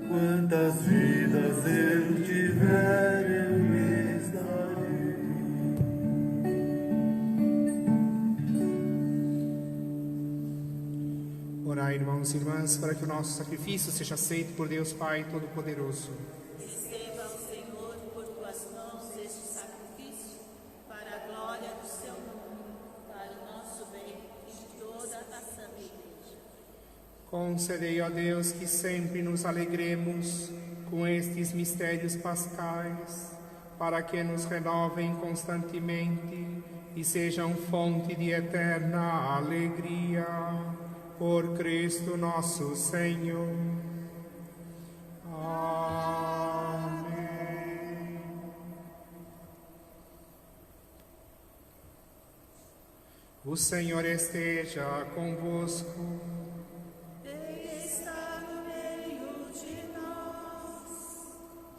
Quantas vidas eu tiver, eu lhes darei. Orai, irmãos e irmãs, para que o nosso sacrifício seja aceito por Deus Pai Todo-Poderoso. Receba o Senhor por tuas mãos este sacrifício, para a glória do seu nome, para o nosso bem e de toda a Santa Igreja. Concedei, ó Deus, que sempre nos alegremos com estes mistérios pascais, para que nos renovem constantemente e sejam fonte de eterna alegria. Por Cristo nosso Senhor. Amém. O Senhor esteja convosco. Ele está no meio de nós.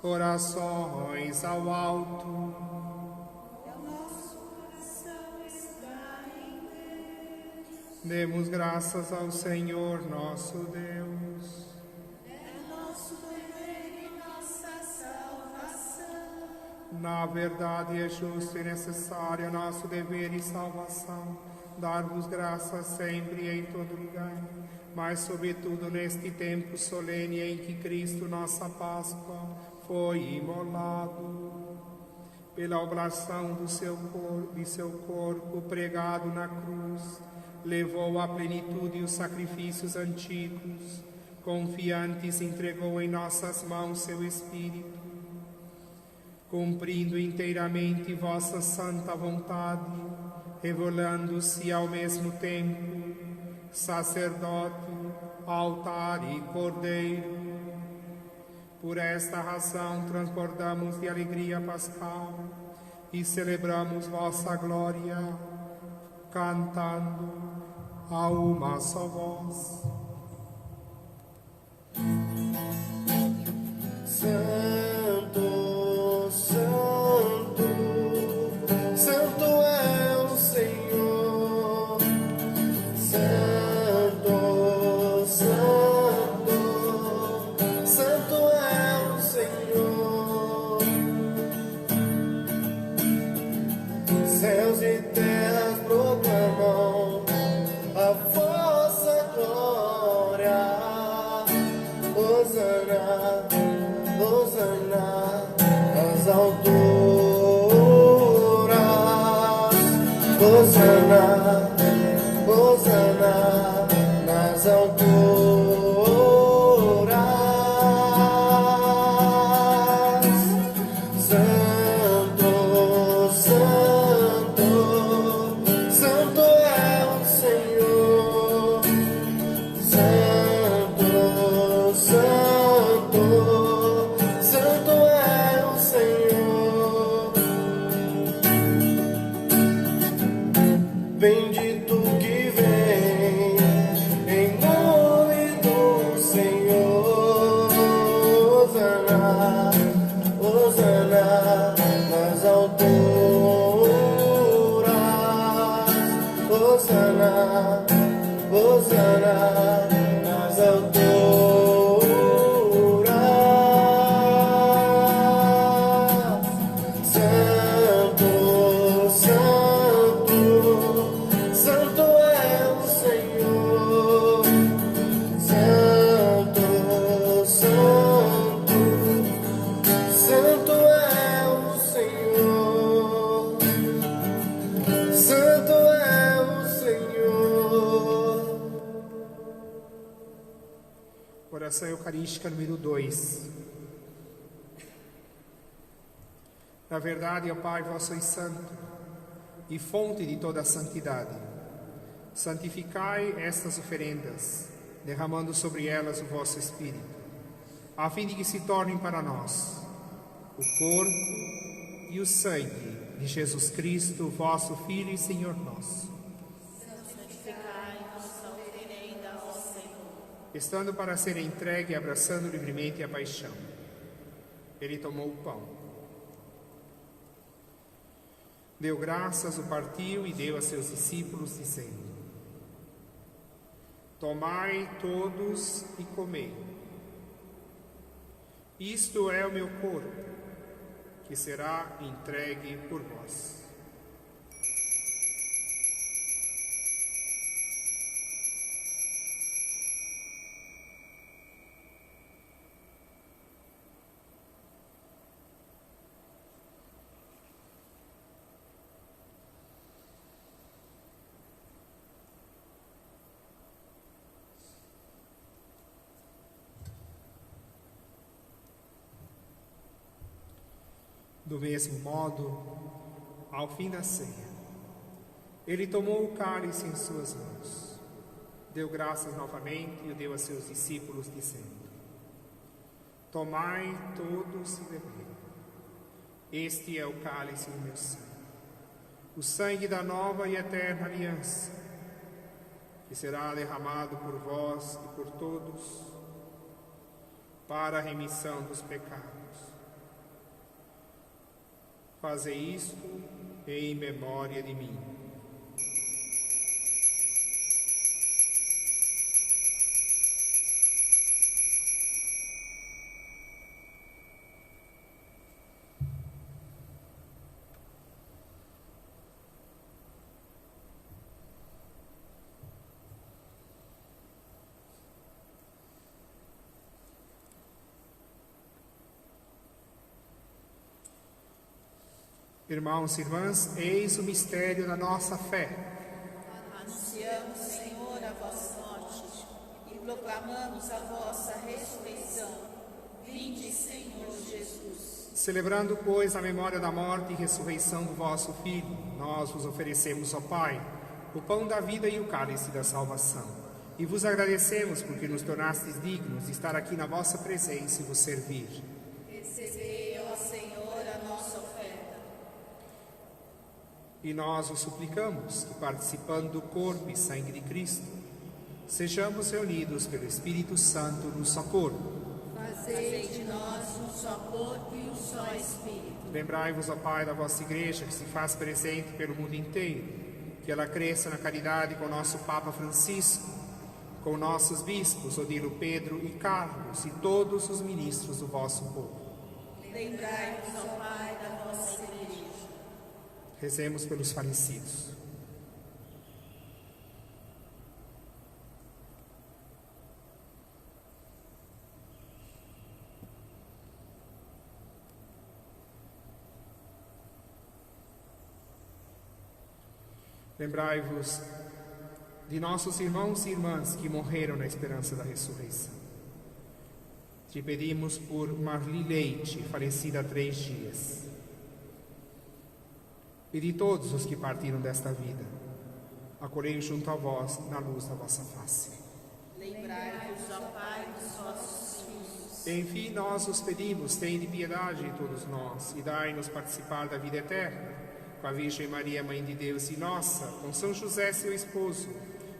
Corações ao alto. O nosso coração está em Deus. Demos graças ao Senhor nosso Deus. É nosso dever e nossa salvação. Na verdade é justo e necessário nosso dever e salvação, dar-vos graças sempre e em todo lugar, mas sobretudo neste tempo solene em que Cristo, nossa Páscoa, foi imolado. Pela oblação de seu corpo pregado na cruz, levou à plenitude os sacrifícios antigos, confiantes entregou em nossas mãos seu Espírito, cumprindo inteiramente vossa santa vontade, revelando-se ao mesmo tempo sacerdote, altar e cordeiro. Por esta razão transbordamos de alegria pascal e celebramos vossa glória, cantando a uma só voz. Santo, Santo, Santo é o Senhor. Santo, Santo, Santo é o Senhor. Céus e terras proclamam a vossa glória. Hosana, Hosana nas alturas. Hosana, Hosana nas alturas. Santo, Santo, Santo é o Senhor. Santo, Santo, Santo é o Senhor. Bendito que vem em nome do Senhor. Hosana, Hosana nas alturas. Hosana, Hosana nas alturas. Santo, Santo, Santo é o Senhor. Santo, Santo, Santo é o Senhor. Santo é o Senhor. Oração Eucarística número 2. Na verdade, ó Pai, vós sois santo e fonte de toda a santidade. Santificai estas oferendas, derramando sobre elas o vosso Espírito, a fim de que se tornem para nós o corpo e o sangue de Jesus Cristo, vosso Filho e Senhor nosso. Santificai nossa oferenda ao Senhor. Estando para ser entregue e abraçando livremente a paixão, ele tomou o pão. Deu graças, o partiu e deu a seus discípulos, dizendo: tomai todos e comei. Isto é o meu corpo, que será entregue por vós. Do mesmo modo, ao fim da ceia, ele tomou o cálice em suas mãos, deu graças novamente e o deu a seus discípulos, dizendo: tomai todos e bebei. Este é o cálice do meu sangue, o sangue da nova e eterna aliança, que será derramado por vós e por todos para a remissão dos pecados. Fazei isto em memória de mim. Irmãos e irmãs, eis o mistério da nossa fé. Anunciamos, Senhor, a vossa morte e proclamamos a vossa ressurreição. Vinde, Senhor Jesus. Celebrando, pois, a memória da morte e ressurreição do vosso Filho, nós vos oferecemos, ó Pai, o pão da vida e o cálice da salvação. E vos agradecemos porque nos tornastes dignos de estar aqui na vossa presença e vos servir. Recebei, ó Senhor, a nossa oferta. E nós o suplicamos que, participando do corpo e sangue de Cristo, sejamos reunidos pelo Espírito Santo no só corpo. Fazei de nós um só corpo e um só Espírito. Lembrai-vos, ó Pai, da vossa Igreja, que se faz presente pelo mundo inteiro, que ela cresça na caridade com o nosso Papa Francisco, com nossos bispos, Odilo, Pedro e Carlos, e todos os ministros do vosso povo. Lembrai-vos, ó Pai, da vossa Igreja. Rezemos pelos falecidos. Lembrai-vos de nossos irmãos e irmãs que morreram na esperança da ressurreição. Te pedimos por Marli Leite, falecida há 3 dias. E de todos os que partiram desta vida, acolhei junto a vós na luz da vossa face. Lembrai-vos, ó Pai, dos vossos filhos. Enfim, nós os pedimos, tende piedade de todos nós, e dai-nos participar da vida eterna, com a Virgem Maria, Mãe de Deus e nossa, com São José, seu esposo,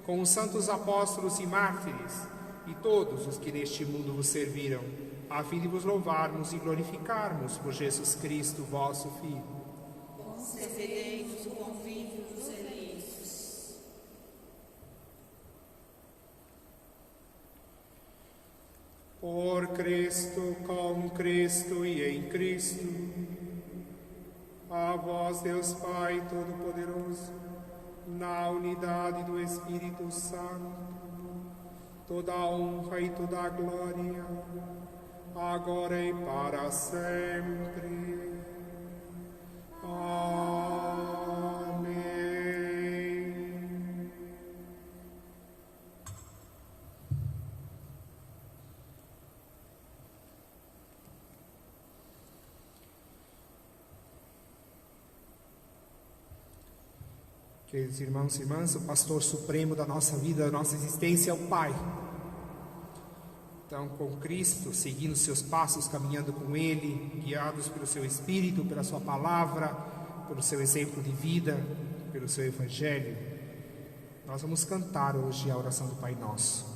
com os santos apóstolos e mártires, e todos os que neste mundo vos serviram, a fim de vos louvarmos e glorificarmos por Jesus Cristo, vosso Filho. Concedei-nos o convívio dos eleitos. Por Cristo, com Cristo e em Cristo, a vós, Deus Pai Todo-Poderoso, na unidade do Espírito Santo, toda a honra e toda a glória, agora e para sempre. Amém. Queridos irmãos e irmãs, o pastor supremo da nossa vida, da nossa existência é o Pai. Então, com Cristo, seguindo seus passos, caminhando com Ele, guiados pelo seu Espírito, pela sua palavra, pelo seu exemplo de vida, pelo seu Evangelho, nós vamos cantar hoje a oração do Pai Nosso.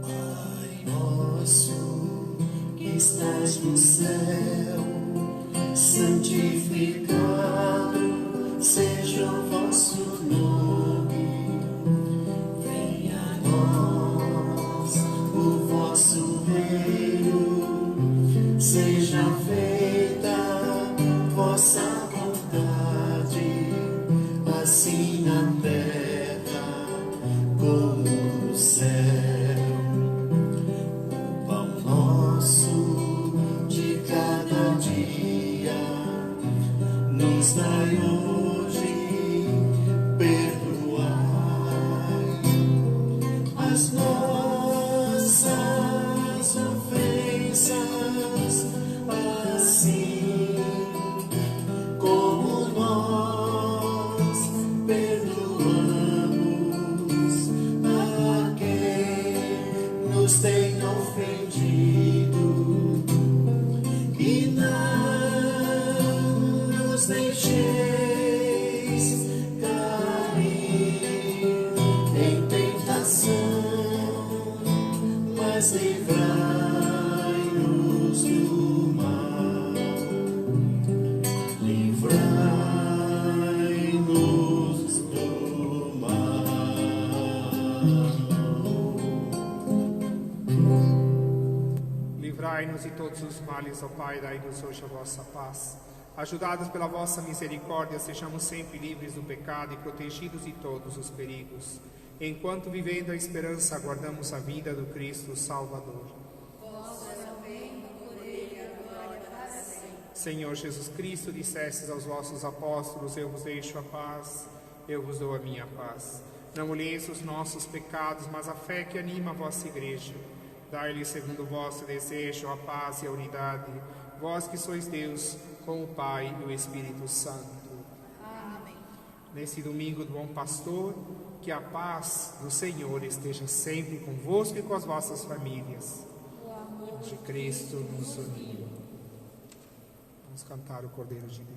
Pai nosso, que estás no céu, santificado seja o vosso nome, venha a nós o vosso reino, seja feita vossa vontade, assim na terra como no céu. O pão nosso de cada dia nos dai hoje, perdoai as nossas ofensas, assim como nós perdoamos a quem nos tem ofendido, e não nos deixeis cair em tentação, mas livrai-nos do mal. Livrai-nos do mal. Livrai-nos de todos os males, ó Pai, dai-nos hoje a vossa paz. Ajudados pela vossa misericórdia, sejamos sempre livres do pecado e protegidos de todos os perigos, enquanto, vivendo a esperança, aguardamos a vinda do Cristo Salvador. Senhor Jesus Cristo, dissestes aos vossos apóstolos: eu vos deixo a paz, eu vos dou a minha paz. Não olheis os nossos pecados, mas a fé que anima a vossa Igreja. Dai-lhe, segundo o vosso desejo, a paz e a unidade, vós que sois Deus, com o Pai e o Espírito Santo. Amém. Nesse domingo do Bom Pastor, que a paz do Senhor esteja sempre convosco e com as vossas famílias. O de Cristo nos uniu. Vamos cantar o Cordeiro de Deus.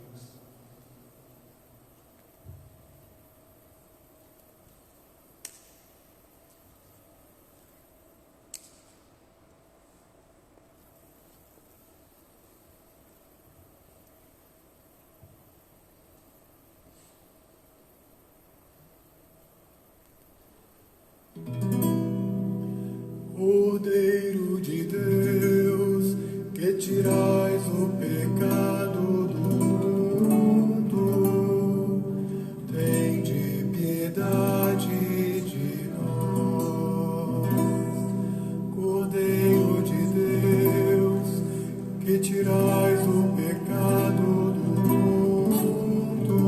Cordeiro de Deus, que tirais o pecado do mundo, tende piedade de nós. Cordeiro de Deus, que tirais o pecado do mundo,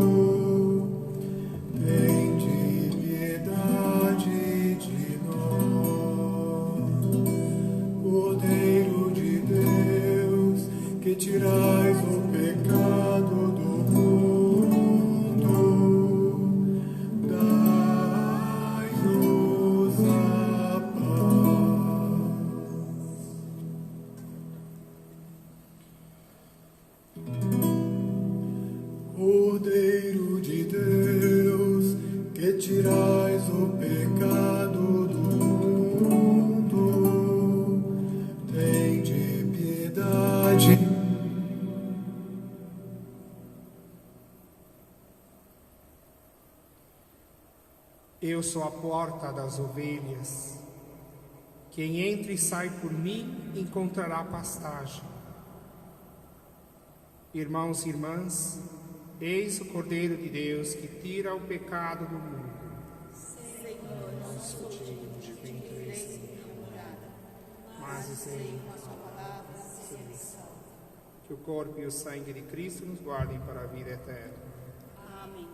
tende piedade de nós. Cordeiro de Deus, que tirais o pecado do mundo, dai-nos a paz. Cordeiro de Deus, que tirais o pecado do mundo, tende piedade. Eu sou a porta das ovelhas. Quem entra e sai por mim encontrará pastagem. Irmãos e irmãs, eis o Cordeiro de Deus que tira o pecado do mundo. Senhor, não sou digno de que entreis em minha morada, mas dizei com as palavras de salvação. Que o corpo e o sangue de Cristo nos guardem para a vida eterna. Amém.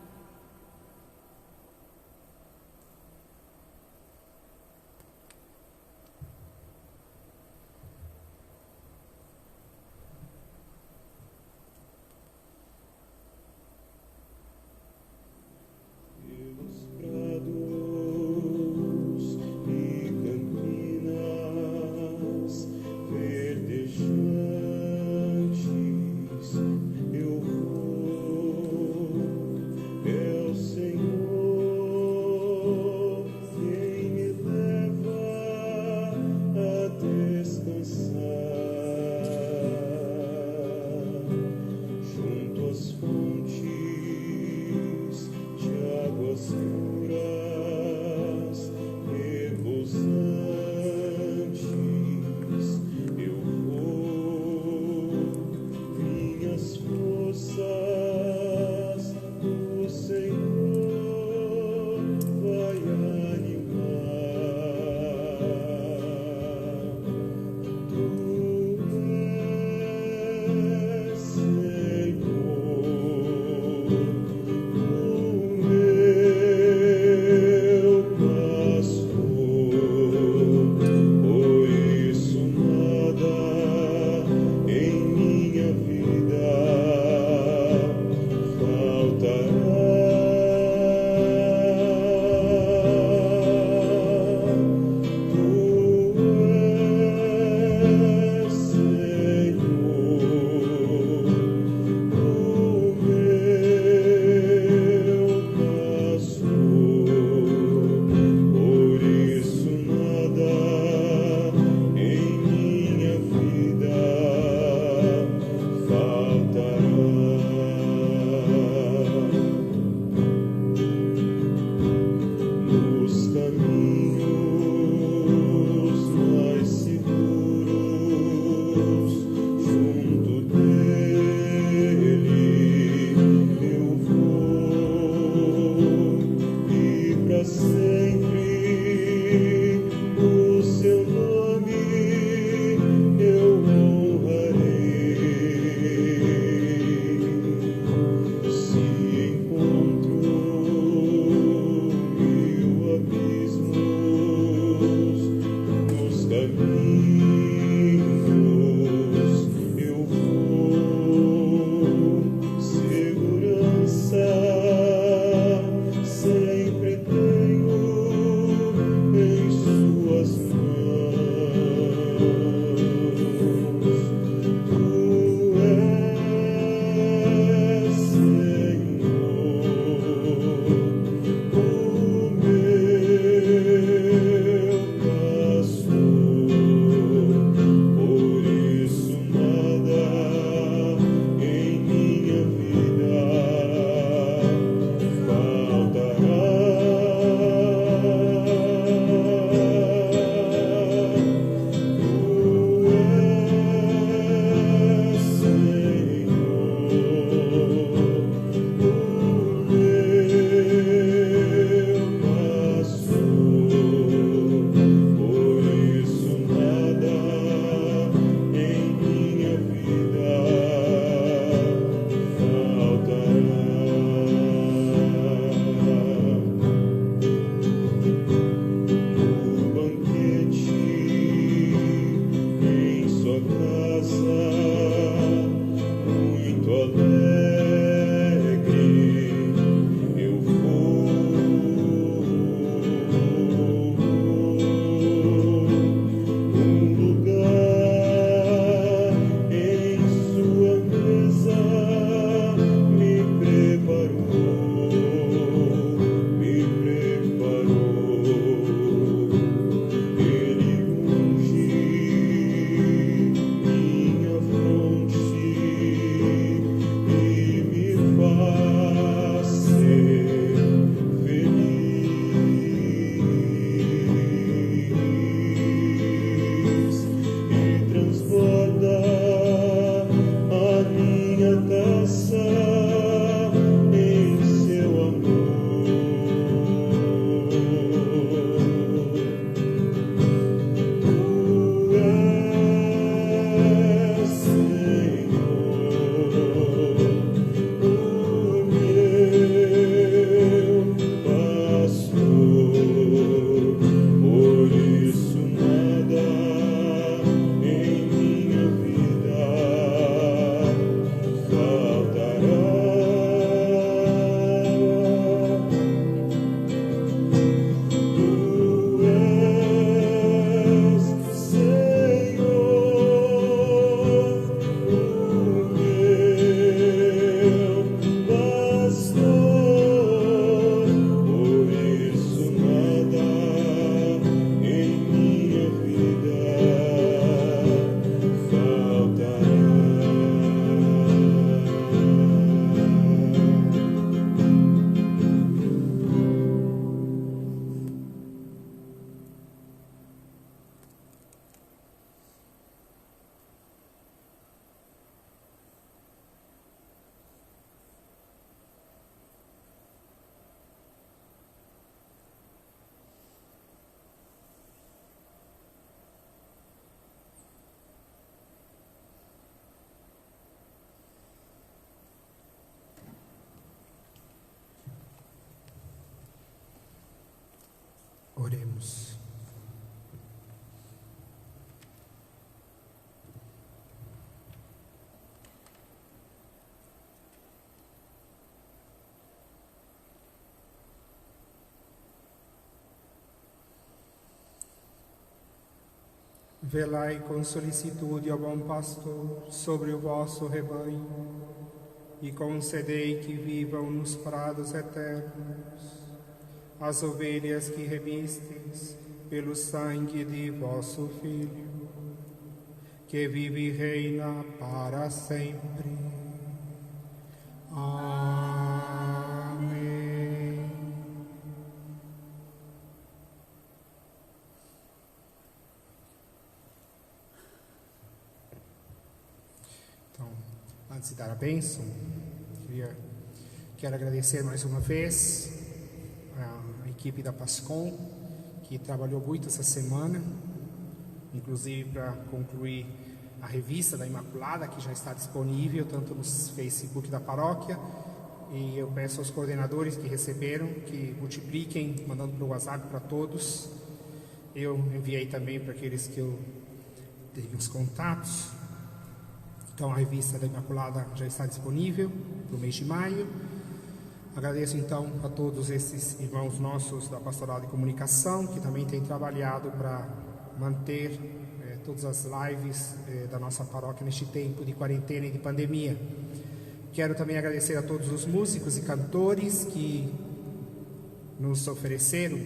Pelos prados e campinas verdejantes eu vou. tua casa, muito alegre eu vou. Um lugar em sua mesa me preparou, me preparou. Ele unge minha fronte e me faz ser feliz e transborda a minha taça em seu amor. Tu és, Senhor, o meu pastor, por isso nada em minha vida faltará. Tu és, Senhor, o meu pastor, por isso nada em minha vida faltará. Oremos. Velai com solicitude, ó bom pastor, sobre o vosso rebanho, e concedei que vivam nos prados eternos as ovelhas que remistes pelo sangue de vosso Filho, que vive e reina para sempre. Amém. Então, antes de dar a bênção, quero agradecer mais uma vez a equipe da PASCOM, que trabalhou muito essa semana, inclusive para concluir a revista da Imaculada, que já está disponível tanto no Facebook da paróquia, e eu peço aos coordenadores que receberam que multipliquem, mandando para o WhatsApp para todos. Eu enviei também para aqueles que eu tenho os contatos. Então a revista da Imaculada já está disponível para o mês de maio. Agradeço então a todos esses irmãos nossos da Pastoral de Comunicação, que também têm trabalhado para manter todas as lives da nossa paróquia neste tempo de quarentena e de pandemia. Quero também agradecer a todos os músicos e cantores que nos ofereceram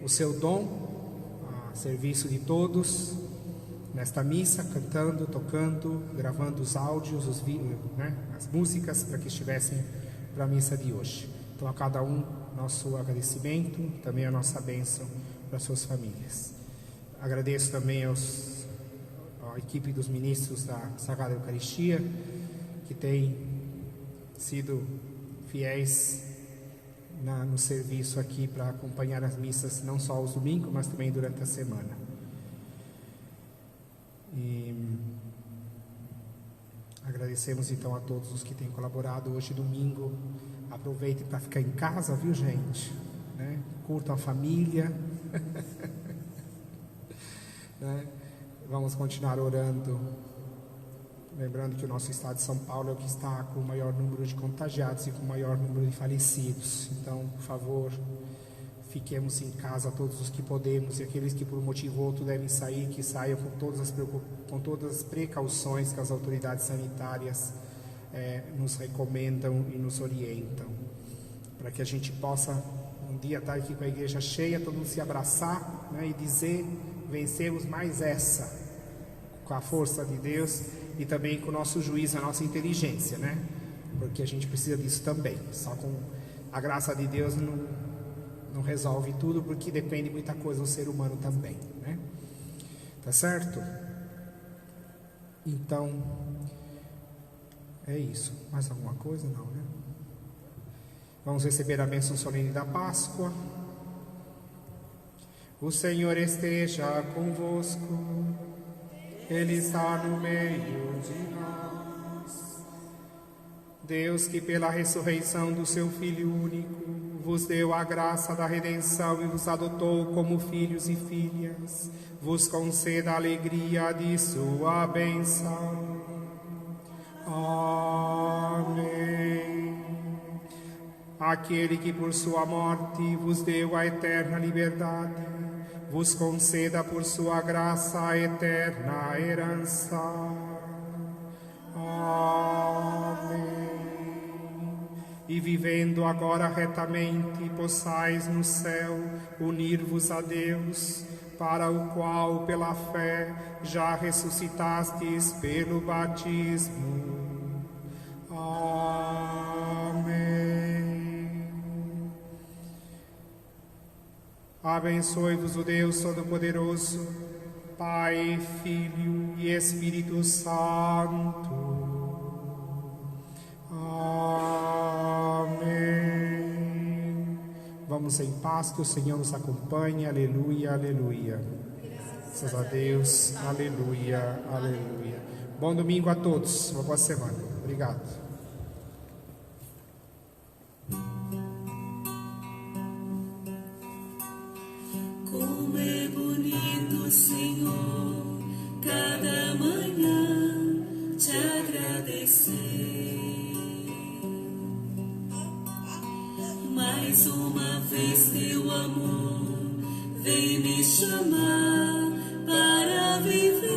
o seu dom a serviço de todos nesta missa, cantando, tocando, gravando os áudios, as músicas para que estivessem para a missa de hoje. Então a cada um nosso agradecimento, também a nossa bênção para suas famílias. Agradeço também à equipe dos ministros da Sagrada Eucaristia, que tem sido fiéis no serviço aqui para acompanhar as missas, não só aos domingos, mas também durante a semana. E agradecemos então a todos os que têm colaborado hoje domingo. Aproveitem para ficar em casa, viu, gente? Curtam a família. Vamos continuar orando, lembrando que o nosso estado de São Paulo é o que está com o maior número de contagiados e com o maior número de falecidos. Então, por favor, fiquemos em casa todos os que podemos, e aqueles que por um motivo ou outro devem sair, que saiam com todas as precauções que as autoridades sanitárias nos recomendam e nos orientam, para que a gente possa um dia estar aqui com a igreja cheia, todo mundo se abraçar, né, e dizer: vencemos mais essa, com a força de Deus e também com o nosso juízo, a nossa inteligência, né? Porque a gente precisa disso também. Só com a graça de Deus não resolve tudo, porque depende muita coisa do ser humano também, né? Tá certo? Então, é isso. Mais alguma coisa? Não, né? Vamos receber a bênção solene da Páscoa. O Senhor esteja convosco. Ele está no meio de nós. Deus, que pela ressurreição do seu Filho único vos deu a graça da redenção e vos adotou como filhos e filhas, vos conceda a alegria de sua bênção. Amém. Aquele que por sua morte vos deu a eterna liberdade, vos conceda por sua graça a eterna herança. Amém. E vivendo agora retamente, possais no céu unir-vos a Deus, para o qual, pela fé, já ressuscitastes pelo batismo. Amém. Abençoe-vos o Deus Todo-Poderoso, Pai, Filho e Espírito Santo. Amém. Vamos em paz, que o Senhor nos acompanhe. Aleluia, aleluia. Graças a Deus. Aleluia, aleluia. Bom domingo a todos. Uma boa semana. Obrigado. Como é bonito, Senhor, cada manhã te agradecer. Mais uma vez teu amor vem me chamar para viver.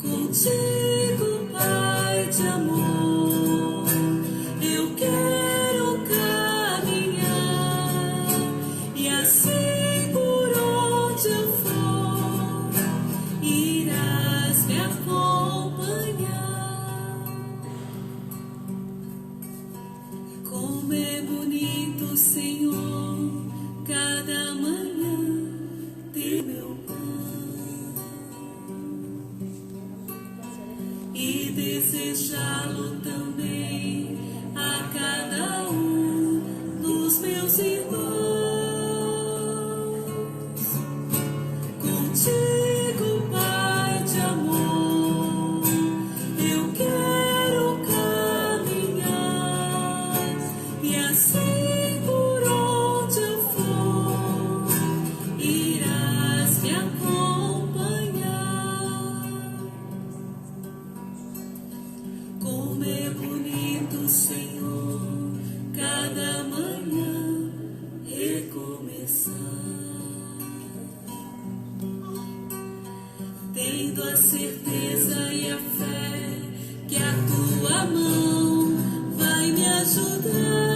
Contigo, Pai de amor, eu quero caminhar, e assim por onde eu for, irás me acompanhar. Como é bonito, Senhor, cada manhã ter meu pão e desejá-lo também a cada um dos meus irmãos. Contigo, Pai de amor, eu quero caminhar, e assim por onde eu for, irás me acompanhar. Como é bonito, Senhor, cada manhã recomeçar, tendo a certeza e a fé que a tua mão vai me ajudar.